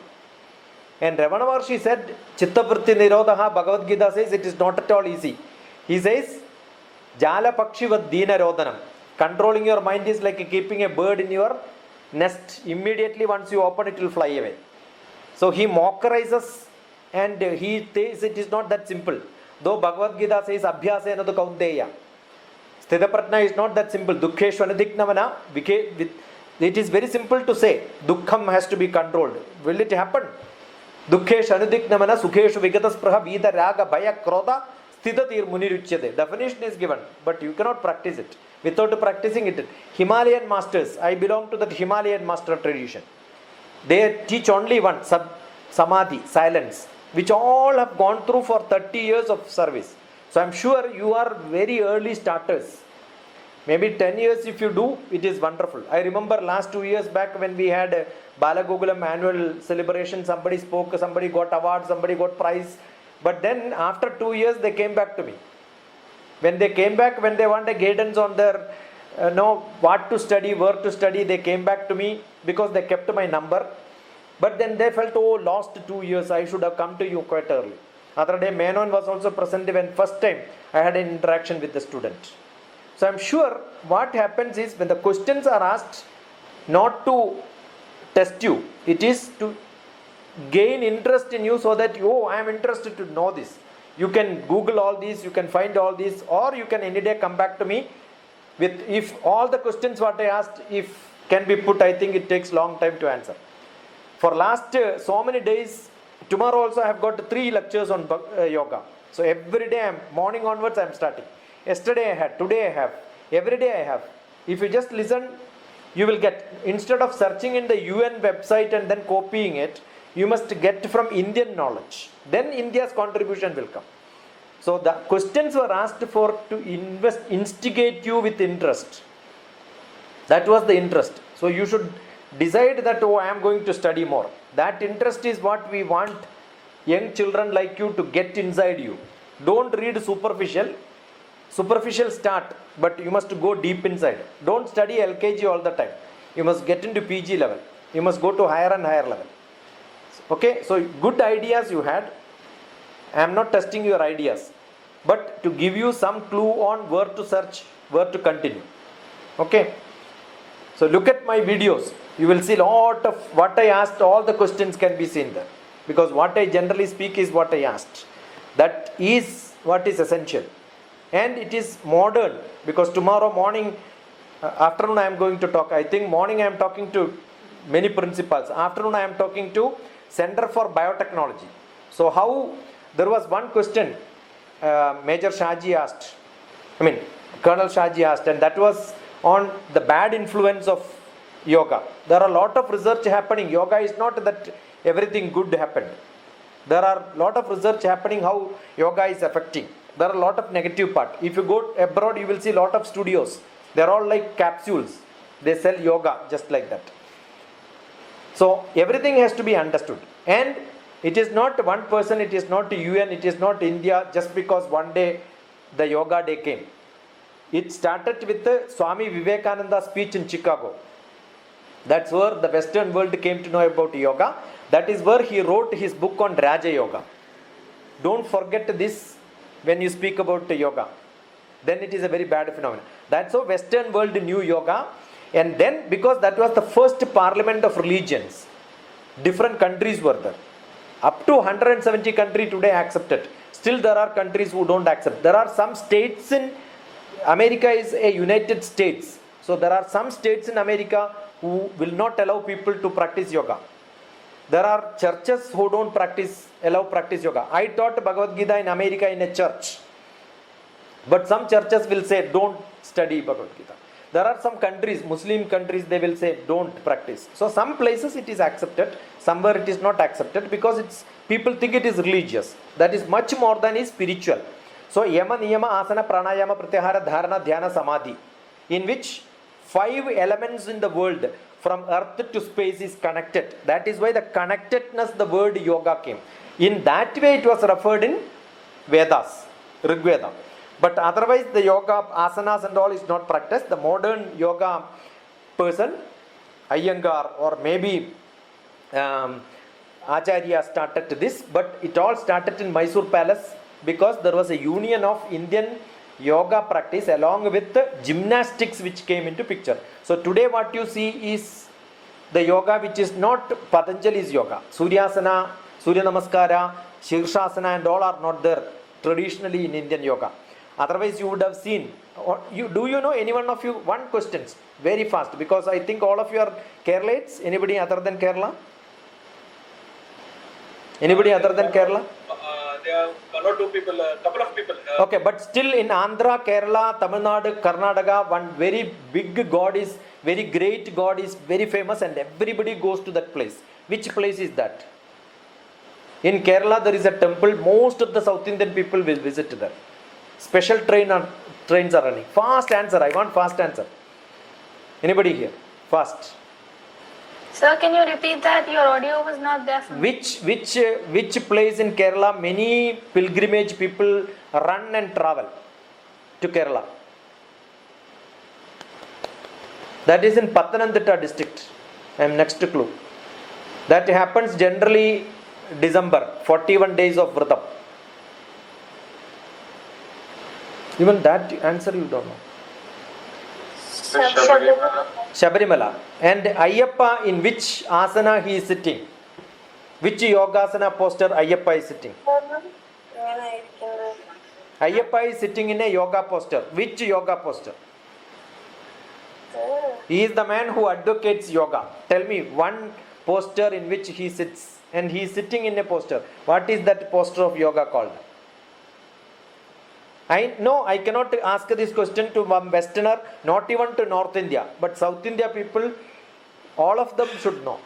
S1: And Ramana Maharshi said, Chitta Vritti Nirodha, Bhagavad Gita says it is not at all easy. He says, Jala Pakshivat Dina Rodhanam. Controlling your mind is like keeping a bird in your nest. Immediately once you open it will fly away. So he mockerizes and he says it is not that simple. Though Bhagavad Gita says Abhyasa enadu kaunteya. Sthitapratna is not that simple. Dukkheshu anadiknavana. It is very simple to say. Dukkham has to be controlled. Will it happen? Dukkheshu anudiknavana sukheshu vigataspraha vida raga bhaya krodha sthitatir muniruchyate. Definition is given, but you cannot practice it. Without practicing it, Himalayan masters, I belong to that Himalayan master tradition. They teach only one, samadhi, silence, which all have gone through for 30 years of service. So I am sure you are very early starters. Maybe 10 years if you do, it is wonderful. I remember last 2 years back when we had BALAGOKULAM annual celebration, somebody spoke, somebody got award, somebody got prize. But then after 2 years they came back to me. When they came back, when they wanted guidance on their, what to study, where to study, they came back to me because they kept my number. But then they felt, lost 2 years, I should have come to you quite early. Other day, Menon was also present when first time I had an interaction with the student. So I'm sure what happens is when the questions are asked, not to test you, it is to gain interest in you so that, I am interested to know this. You can Google all these, you can find all these, or you can any day come back to me with, if all the questions what I asked, if can be put, I think it takes long time to answer. For last so many days, tomorrow also I have got 3 lectures on yoga. So every day, morning onwards I am starting. Yesterday I had, today I have, every day I have. If you just listen, you will get, instead of searching in the UN website and then copying it, you must get from Indian knowledge. Then India's contribution will come. So the questions were asked for to instigate you with interest. That was the interest. So you should decide that, I am going to study more. That interest is what we want young children like you to get inside you. Don't read superficial. Superficial start, but you must go deep inside. Don't study LKG all the time. You must get into PG level. You must go to higher and higher level. Okay, so good ideas you had. I am not testing your ideas, but to give you some clue on where to search, where to continue. Okay, so look at my videos. You will see a lot of what I asked, all the questions can be seen there. because what I generally speak is what I asked. That is what is essential. And it is modern, because tomorrow morning, afternoon I am going to talk. I think morning I am talking to many principals. Afternoon I am talking to Center for Biotechnology. So how, there was one question Major Shaji asked, Colonel Shaji asked, and that was on the bad influence of yoga. There are a lot of research happening. Yoga is not that everything good happened. There are a lot of research happening how yoga is affecting. There are a lot of negative part. If you go abroad, you will see a lot of studios. They are all like capsules. They sell yoga just like that. So everything has to be understood. And it is not one person, it is not UN, it is not India, just because one day the yoga day came. It started with the Swami Vivekananda speech in Chicago. That's where the Western world came to know about yoga. That is where he wrote his book on Raja Yoga. Don't forget this when you speak about yoga. Then it is a very bad phenomenon. That's how Western world knew yoga. And then, because that was the first parliament of religions, different countries were there. Up to 170 countries today accepted. Still there are countries who don't accept. There are some states in America is a United States. So there are some states in America who will not allow people to practice yoga. There are churches who don't allow practice yoga. I taught Bhagavad Gita in America in a church. But some churches will say don't study Bhagavad Gita. There are some countries, Muslim countries, they will say don't practice. So some places it is accepted, somewhere it is not accepted, because people think it is religious. That is much more than is spiritual. So yama, niyama, asana, pranayama, pratyahara, dharana, dhyana, samadhi, in which 5 elements in the world from earth to space is connected. That is why the connectedness, the word yoga came. In that way it was referred in Vedas, Rig Veda. But otherwise the yoga, asanas and all is not practiced. The modern yoga person, Iyengar or maybe Acharya started this, but it all started in Mysore Palace, because there was a union of Indian yoga practice along with the gymnastics which came into picture. So today what you see is the yoga which is not Patanjali's yoga. Suryasana, Surya Namaskara, Shirshasana and all are not there traditionally in Indian yoga. Otherwise you would have seen. Do you know any one of you? One question, very fast, because I think all of you are Keralites. Anybody other than Kerala? Anybody other than Kerala?
S2: There are one or two people, a couple of people.
S1: Okay, but still in Andhra, Kerala, Tamil Nadu, Karnataka, one very big god is, very great god is very famous, and everybody goes to that place. Which place is that? In Kerala there is a temple, most of the South Indian people will visit there. Special trains are running. Fast answer, I want fast answer. Anybody here? Fast.
S4: Sir, can you repeat that? Your audio was not there for me.
S1: Which place in Kerala many pilgrimage people run and travel to Kerala? That is in Pathanamthitta district. I am next to clue. That happens generally December, 41 days of Vratam. Even that answer you don't know. Shabarimala. And Ayyappa, in which asana he is sitting? Which yogasana posture Ayyappa is sitting? Ayyappa is sitting in a yoga posture. Which yoga posture? He is the man who advocates yoga. Tell me one posture in which he sits, and he is sitting in a posture. What is that posture of yoga called? I cannot ask this question to one Westerner, not even to North India, but South India people, all of them should know.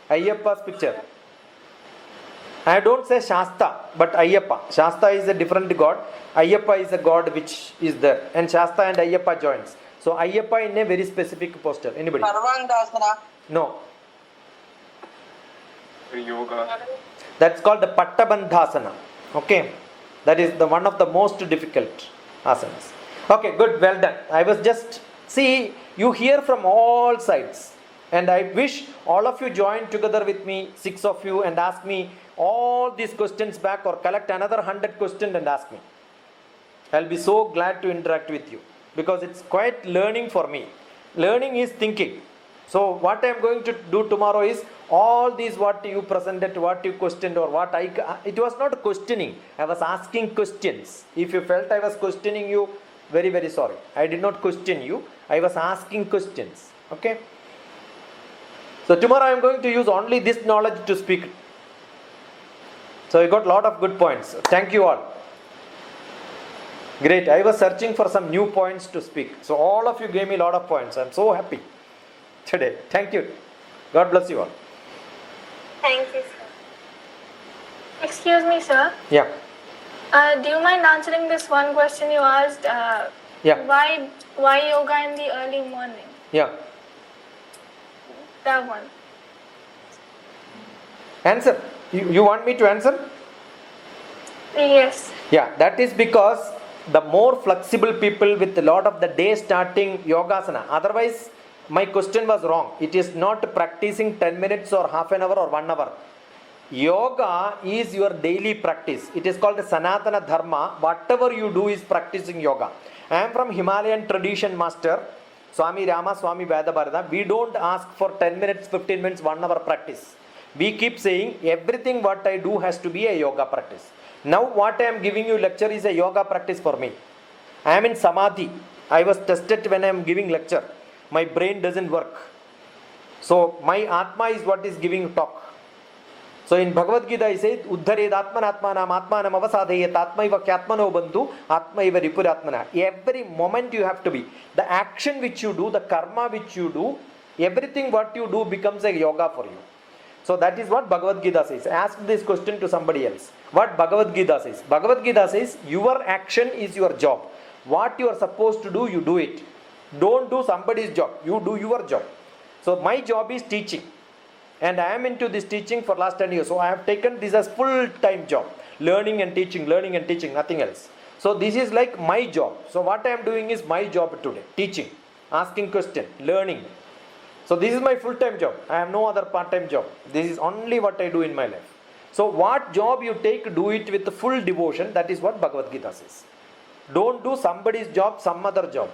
S1: Ayyappa's picture. I don't say Shasta, but Ayyappa. Shasta is a different god. Ayyappa is a god which is there. And Shasta and Ayyappa joins. So Ayyappa in a very specific posture. Anybody?
S7: Parvandasana.
S1: No.
S6: Yoga.
S1: That's called the Pattabandhasana. Okay. That is the one of the most difficult asanas. Okay, good, well done. I was just, see, you hear from all sides. And I wish all of you join together with me, 6 of you, and ask me all these questions back, or collect another 100 questions and ask me. I'll be so glad to interact with you, because it's quite learning for me. Learning is thinking. So what I am going to do tomorrow is all these what you presented, what you questioned, or what it was not questioning. I was asking questions. If you felt I was questioning you, very, very sorry. I did not question you. I was asking questions. Okay. So tomorrow I am going to use only this knowledge to speak. So you got a lot of good points. Thank you all. Great. I was searching for some new points to speak. So all of you gave me a lot of points. I am so happy today. Thank you. God bless you all.
S4: Thank you, sir. Excuse me, sir.
S1: Yeah.
S4: Do you mind answering this one question you asked?
S1: Yeah.
S4: Why yoga in the early morning?
S1: Yeah.
S4: That one.
S1: Answer. You want me to answer?
S4: Yes.
S1: Yeah. That is because the more flexible people with a lot of the day starting yogasana. Otherwise, my question was wrong. It is not practicing 10 minutes or half an hour or 1 hour. Yoga is your daily practice. It is called Sanatana Dharma. Whatever you do is practicing yoga. I am from Himalayan tradition master, Swami Rama, Swami Vedabharata. We don't ask for 10 minutes, 15 minutes, 1 hour practice. We keep saying everything what I do has to be a yoga practice. Now what I am giving you lecture is a yoga practice for me. I am in Samadhi. I was tested when I am giving lecture. My brain doesn't work. So my Atma is what is giving talk. So in Bhagavad Gita I say, Uddhared Atmanatmanam Atmanam Avasadhayat Atmaiva Kyatmano Bandhu Atmaiva Ripuratmana. Every moment you have to be. The action which you do, the karma which you do, everything what you do becomes a yoga for you. So that is what Bhagavad Gita says. Ask this question to somebody else. What Bhagavad Gita says? Bhagavad Gita says, your action is your job. What you are supposed to do, you do it. Don't do somebody's job. You do your job. So my job is teaching. And I am into this teaching for last 10 years. So I have taken this as full-time job. Learning and teaching, nothing else. So this is like my job. So what I am doing is my job today. Teaching, asking question, learning. So this is my full-time job. I have no other part-time job. This is only what I do in my life. So what job you take, do it with full devotion. That is what Bhagavad Gita says. Don't do somebody's job, some other job.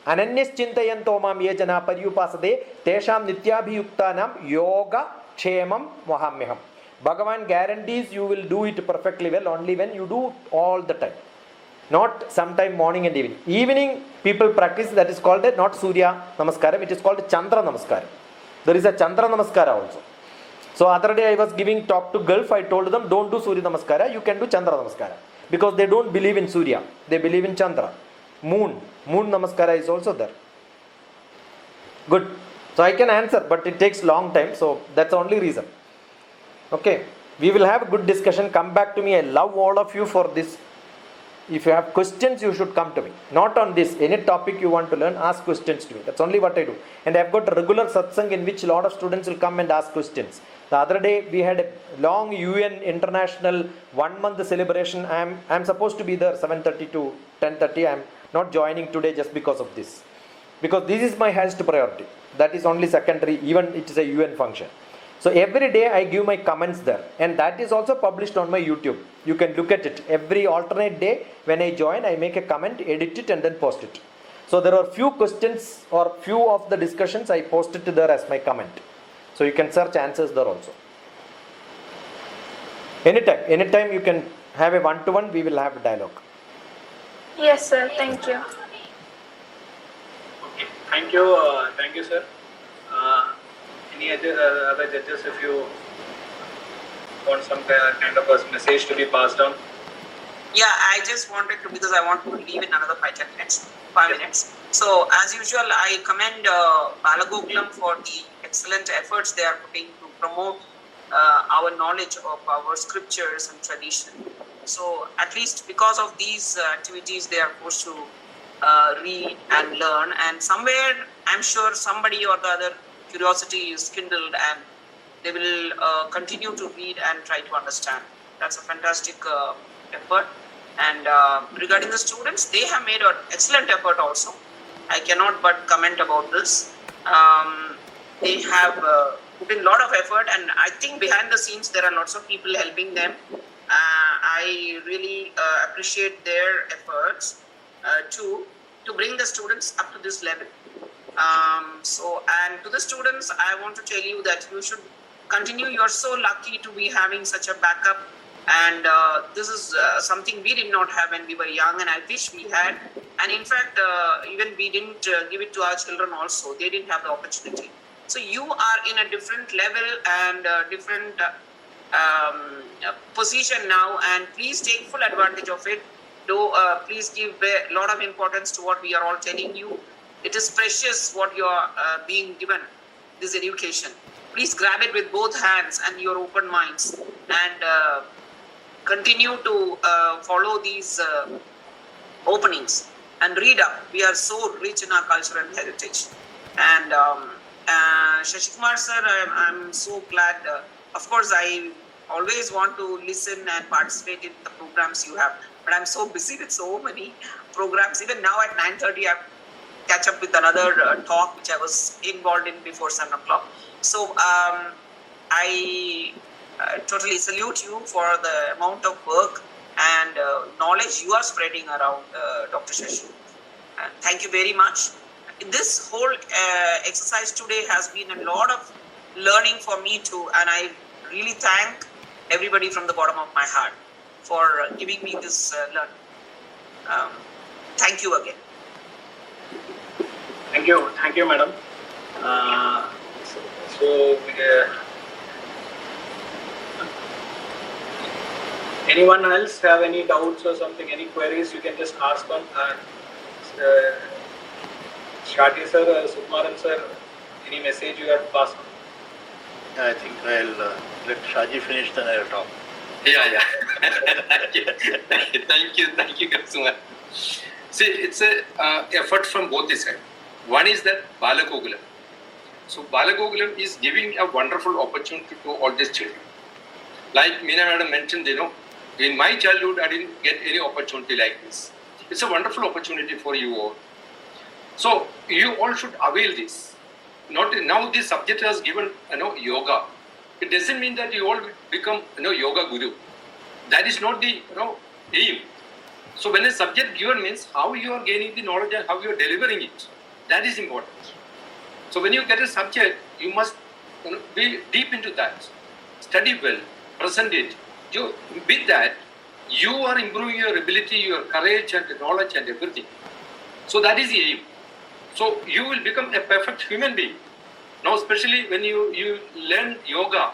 S1: Ananyas chintayanto mam ye jana paryupasade tesham nityabhiyuktanam yoga kshemam vahamyaham. Bhagavan guarantees you will do it perfectly well only when you do all the time. Not sometime morning and evening. Evening people practice, that is called not Surya Namaskaram, it is called Chandra Namaskaram. There is a Chandra Namaskara also. So other day I was giving talk to Gulf, I told them don't do Surya Namaskara, you can do Chandra Namaskara. Because they don't believe in Surya, they believe in Chandra. Moon Namaskara is also there. Good. So I can answer, but it takes long time, so that's the only reason. Okay. We will have a good discussion. Come back to me. I love all of you for this. If you have questions, you should come to me. Not on this. Any topic you want to learn, ask questions to me. That's only what I do. And I've got a regular satsang in which a lot of students will come and ask questions. The other day, we had a long UN international 1 month celebration. I'm supposed to be there 7:30 to 10:30. I'm not joining today just because of this. Because this is my highest priority. That is only secondary, even it is a UN function. So every day I give my comments there, and that is also published on my YouTube. You can look at it. Every alternate day when I join, I make a comment, edit it and then post it. So there are few questions or few of the discussions I posted there as my comment. So you can search answers there also. Anytime you can have a one-to-one, we will have a dialogue.
S4: Yes, sir. Thank you.
S2: Okay. Thank you, sir. Any other judges, if you want some kind of a message to be passed on?
S7: Yeah, I just wanted to, because I want to leave in another 5 minutes. So, as usual, I commend BALAGOKULAM for the excellent efforts they are putting to promote our knowledge of our scriptures and tradition. So, at least because of these activities, they are forced to read and learn. And somewhere, I'm sure somebody or the other curiosity is kindled, and they will continue to read and try to understand. That's a fantastic effort. And regarding the students, they have made an excellent effort also. I cannot but comment about this. They have put in a lot of effort, and I think behind the scenes there are lots of people helping them. I really appreciate their efforts to bring the students up to this level. And to the students, I want to tell you that you should continue. You're so lucky to be having such a backup. And this is something we did not have when we were young, and I wish we had. And in fact, even we didn't give it to our children also. They didn't have the opportunity. So you are in a different level and different position now, and please take full advantage of it. Please give a lot of importance to what we are all telling you. It is precious what you are being given, this education. Please grab it with both hands and your open minds, and continue to follow these openings and read up. We are so rich in our culture and heritage. And Shashi Kumar sir, I'm so glad. Of course, I always want to listen and participate in the programs you have, but I'm so busy with so many programs. Even now at 9:30, I catch up with another talk which I was involved in before 7 o'clock. So I totally salute you for the amount of work and knowledge you are spreading around, Dr. Shashi. Thank you very much. This whole exercise today has been a lot of learning for me too, and I really thank everybody from the bottom of my heart for giving me this learning. Thank you again.
S2: Thank you, madam. Anyone else have any doubts or something, any queries, you can just ask on. Shati sir, Sukumaran sir, any message you have to pass on?
S8: I think I'll let Shaji finish, then I'll talk.
S9: Yeah. Thank you, Kumar. See, it's a effort from both the sides. One is that Balagokulam. So Balagokulam is giving a wonderful opportunity to all these children. Like Meena madam mentioned, in my childhood, I didn't get any opportunity like this. It's a wonderful opportunity for you all. So you all should avail this. Now this subject has given yoga. It doesn't mean that you all become yoga guru. That is not the aim. So when a subject given means how you are gaining the knowledge and how you are delivering it. That is important. So when you get a subject, you must be deep into that. Study well, present it. With that, you are improving your ability, your courage and knowledge and everything. So that is the aim. So you will become a perfect human being. Now especially when you learn yoga,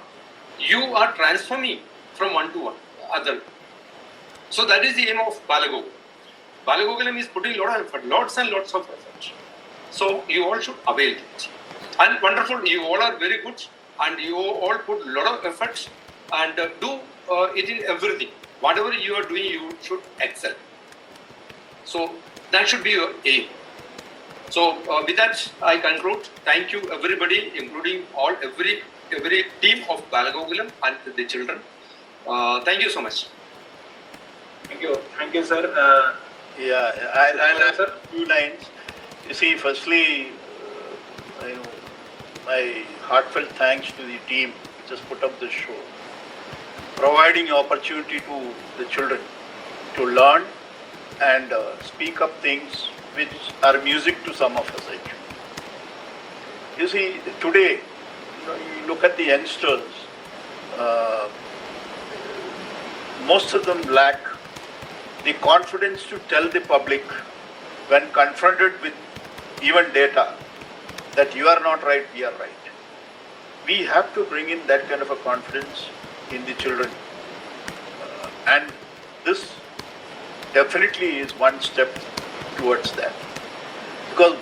S9: you are transforming from one to other. So that is the aim of Balagokulam. Balagokulam is putting a lot of effort, lots and lots of effort. So you all should avail it. And wonderful, you all are very good and you all put a lot of effort and do it in everything. Whatever you are doing, you should excel. So that should be your aim. So with that, I conclude. Thank you everybody, including every team of Balagokulam and the children. Thank you so much.
S2: Thank you, sir.
S8: I'll add a few lines. You see, firstly, my heartfelt thanks to the team which has put up this show, providing opportunity to the children to learn and speak up things which are music to some of us actually. You see, today, you look at the youngsters, most of them lack the confidence to tell the public when confronted with even data that you are not right, we are right. We have to bring in that kind of a confidence in the children. And this definitely is one step towards that. Because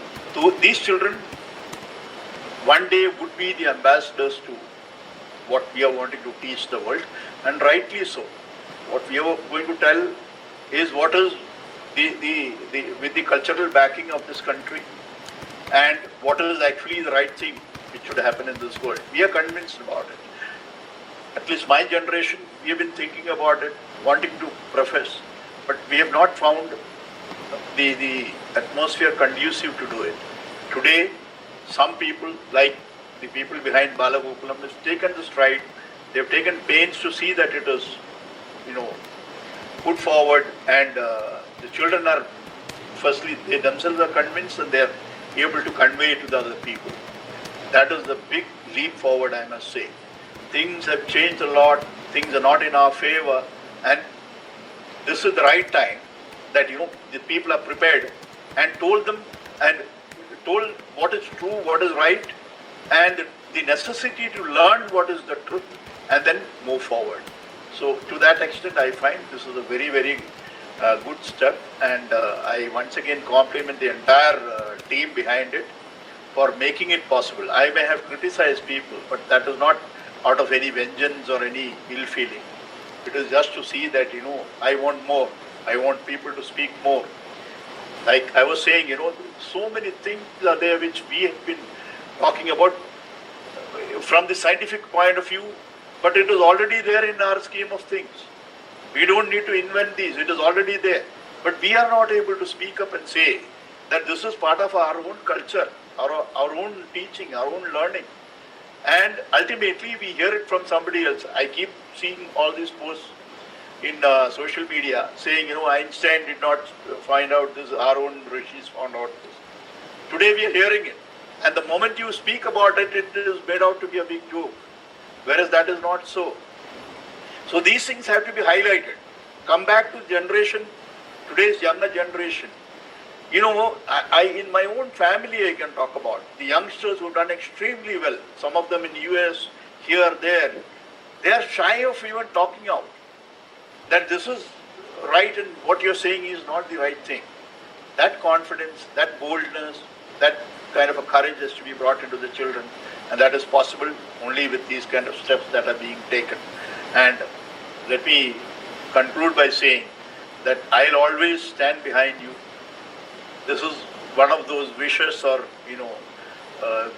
S8: these children one day would be the ambassadors to what we are wanting to teach the world, and rightly so. What we are going to tell is what is with the cultural backing of this country and what is actually the right thing which should happen in this world. We are convinced about it. At least my generation, we have been thinking about it, wanting to profess, but we have not found the atmosphere conducive to do it. Today, some people, like the people behind Balagokulam, have taken the stride. They have taken pains to see that it is, put forward, and the children are, firstly, they themselves are convinced and they are able to convey to the other people. That is the big leap forward, I must say. Things have changed a lot, things are not in our favor, and this is the right time that the people are prepared and told them and told what is true, what is right, and the necessity to learn what is the truth and then move forward. So to that extent, I find this is a very, very good step, and I once again compliment the entire team behind it for making it possible. I may have criticized people, but that is not out of any vengeance or any ill feeling. It is just to see that, I want more. I want people to speak more. Like I was saying, so many things are there which we have been talking about from the scientific point of view, but it is already there in our scheme of things. We don't need to invent these, it is already there. But we are not able to speak up and say that this is part of our own culture, our own teaching, our own learning. And ultimately we hear it from somebody else. I keep seeing all these posts in social media saying, Einstein did not find out this, our own rishis found out this. Today we are hearing it. And the moment you speak about it, it is made out to be a big joke. Whereas that is not so. So these things have to be highlighted. Come back to today's younger generation. I in my own family I can talk about. The youngsters who have done extremely well, some of them in US, here, there, they are shy of even talking out. That this is right and what you're saying is not the right thing. That confidence, that boldness, that kind of a courage has to be brought into the children, and that is possible only with these kind of steps that are being taken. And let me conclude by saying that I'll always stand behind you. This is one of those wishes or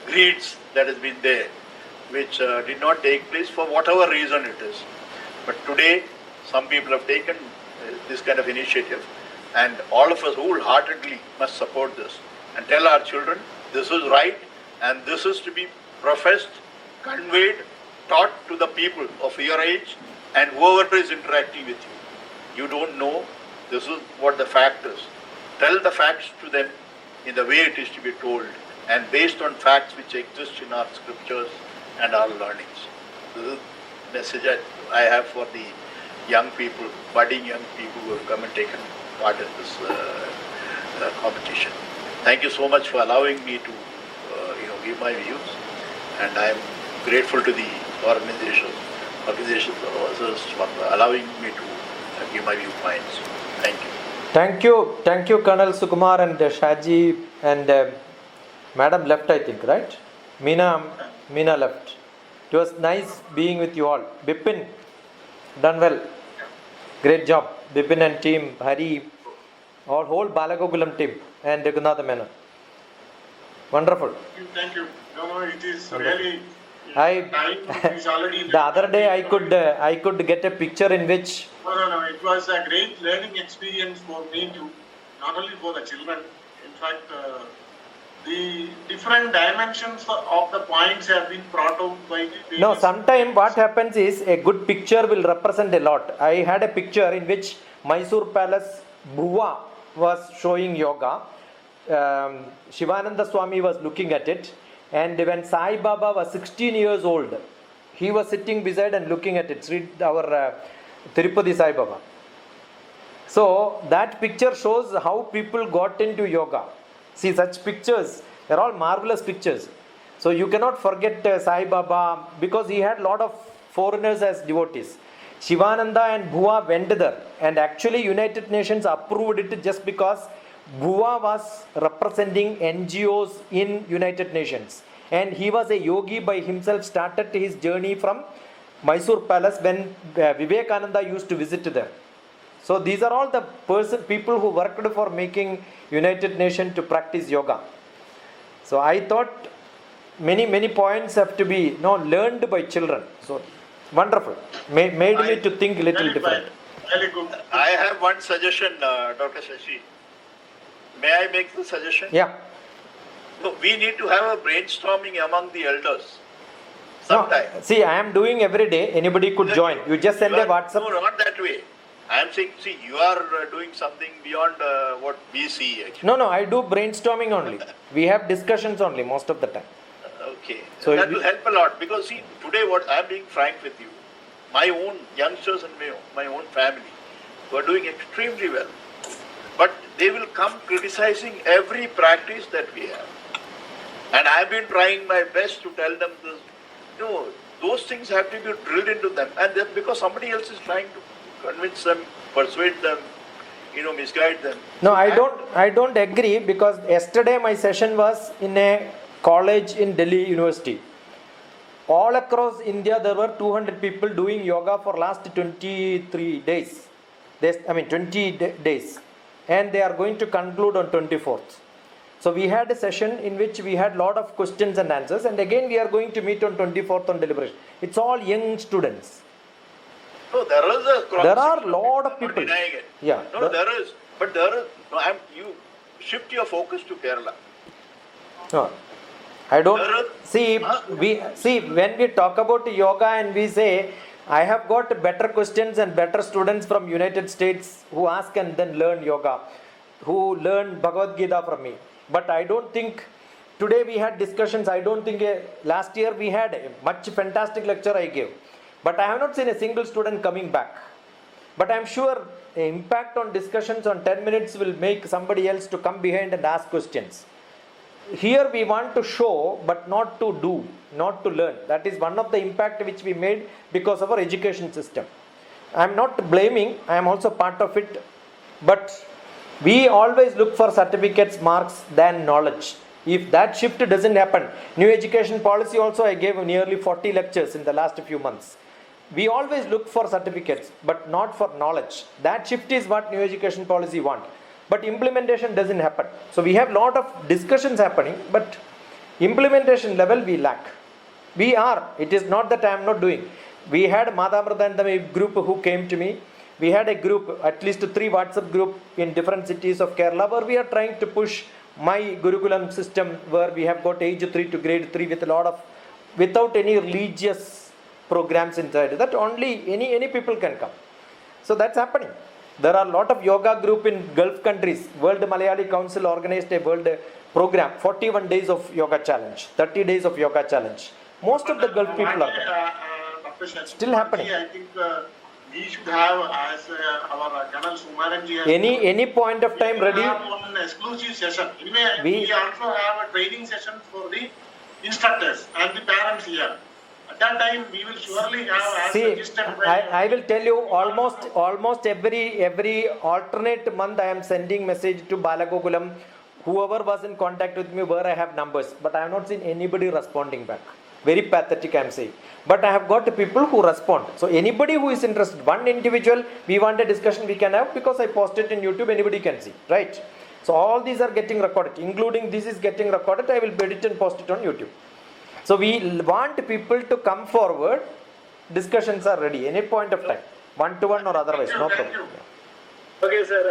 S8: greeds that has been there, which did not take place for whatever reason it is. But today, some people have taken this kind of initiative, and all of us wholeheartedly must support this and tell our children this is right and this is to be professed, conveyed, taught to the people of your age and whoever is interacting with you. You don't know, this is what the fact is. Tell the facts to them in the way it is to be told and based on facts which exist in our scriptures and our learnings. This is the message I have for the young people, budding young people who have come and taken part in this competition. Thank you so much for allowing me to give my views, and I am grateful to the organizations for allowing me to give my viewpoints. Thank you.
S1: Thank you, Colonel Sukumar and Shaji and Madam left, I think, right? Meena left. It was nice being with you all. Bipin, done well. Great job. Bipin and team, Hari, whole Balagokulam team and Raghunatha Menon. Wonderful.
S10: Thank you. No, it is really.
S1: The other day I could get a picture in which.
S10: No. It was a great learning experience for me too, not only for the children. In fact, the different dimensions of the points have been brought out by the.
S1: No, sometimes what happens is a good picture will represent a lot. I had a picture in which Mysore Palace Bhuva was showing yoga. Shivananda Swami was looking at it, and when Sai Baba was 16 years old, he was sitting beside and looking at it. Our Tirupati Sai Baba. So that picture shows how people got into yoga. See, such pictures, they're all marvelous pictures. So you cannot forget Sai Baba, because he had a lot of foreigners as devotees. Shivananda and Bhuva went there, and actually United Nations approved it just because Bhuva was representing NGOs in United Nations, and he was a yogi by himself, started his journey from Mysore Palace when Vivekananda used to visit there. So these are all the people who worked for making United Nations to practice yoga. So I thought many points have to be learned by children. So wonderful. Made me to think a little different.
S10: Very good.
S8: I have one suggestion, Dr. Shashi. May I make the suggestion?
S1: Yeah.
S8: No, we need to have a brainstorming among the elders. Sometime.
S1: No, see, I am doing every day. Anybody could join. You just send a WhatsApp.
S8: No, not that way. I am saying, see, you are doing something beyond what we see actually.
S1: No, I do brainstorming only. We have discussions only most of the time.
S8: Okay,
S1: So
S8: that will help a lot because see, today what I am being frank with you, my own youngsters and my own family who are doing extremely well, but they will come criticizing every practice that we have. And I have been trying my best to tell them this, no, those things have to be drilled into them, and then because somebody else is trying to convince them, persuade them, misguide them.
S1: No, I don't agree because yesterday my session was in a college in Delhi University. All across India there were 200 people doing yoga for last 23 days. 20 days. And they are going to conclude on 24th. So we had a session in which we had lot of questions and answers, and again we are going to meet on 24th on deliberation. It's all young students.
S8: No,
S1: There are a lot of people.
S8: Not denying it.
S1: Yeah.
S8: No, there is. But there is. No, you shift your focus to Kerala.
S1: No, I don't see. When we talk about yoga and we say, I have got better questions and better students from United States who ask and then learn yoga, who learn Bhagavad Gita from me. But I don't think today we had discussions. I don't think last year we had a much fantastic lecture I gave. But I have not seen a single student coming back. But I am sure the impact on discussions on 10 minutes will make somebody else to come behind and ask questions. Here we want to show but not to do, not to learn. That is one of the impact which we made because of our education system. I am not blaming, I am also part of it, but we always look for certificates, marks than knowledge. If that shift doesn't happen, new education policy also I gave nearly 40 lectures in the last few months. We always look for certificates but not for knowledge. That shift is what new education policy want. But implementation doesn't happen. So we have lot of discussions happening, but implementation level we lack. It is not that I am not doing. We had Madhamradandam group who came to me. We had a group, at least 3 WhatsApp group in different cities of Kerala where we are trying to push my Gurukulam system where we have got age 3 to grade 3 with a lot of, without any religious programs inside. That only any people can come. So that's happening. There are a lot of yoga group in Gulf countries. World Malayali Council organized a world program, 41 days of yoga challenge, 30 days of yoga challenge. Most of the Gulf people are there. Still happening.
S10: I think we should have, as our Colonel Sumaranji has
S1: any point of time ready.
S10: We have one exclusive session. Anyway, we also have a training session for the instructors and the parents here. At that time, we will surely have suggested.
S1: I will tell you almost every alternate month I am sending message to Balagokulam, whoever was in contact with me where I have numbers, but I have not seen anybody responding back. Very pathetic I am saying. But I have got people who respond. So anybody who is interested, one individual, we want a discussion we can have because I posted in YouTube, anybody can see, right? So all these are getting recorded, including this is getting recorded. I will edit and post it on YouTube. So we want people to come forward. Discussions are ready. Any point of time, 1-to-1 or otherwise, no problem.
S2: Okay, sir.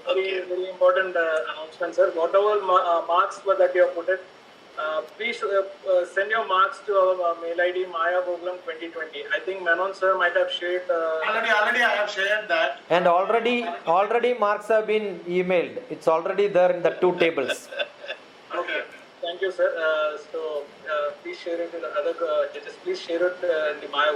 S2: Very important announcement, sir. Whatever marks that you have put it, please send your marks to our mail ID mayagokulam2020. I think Menon sir might have shared.
S10: Already I have shared that.
S1: And already marks have been emailed. It's already there in the 2 tables.
S2: Okay. Thank you, sir. So please share it with other judges. Please share it in the Maya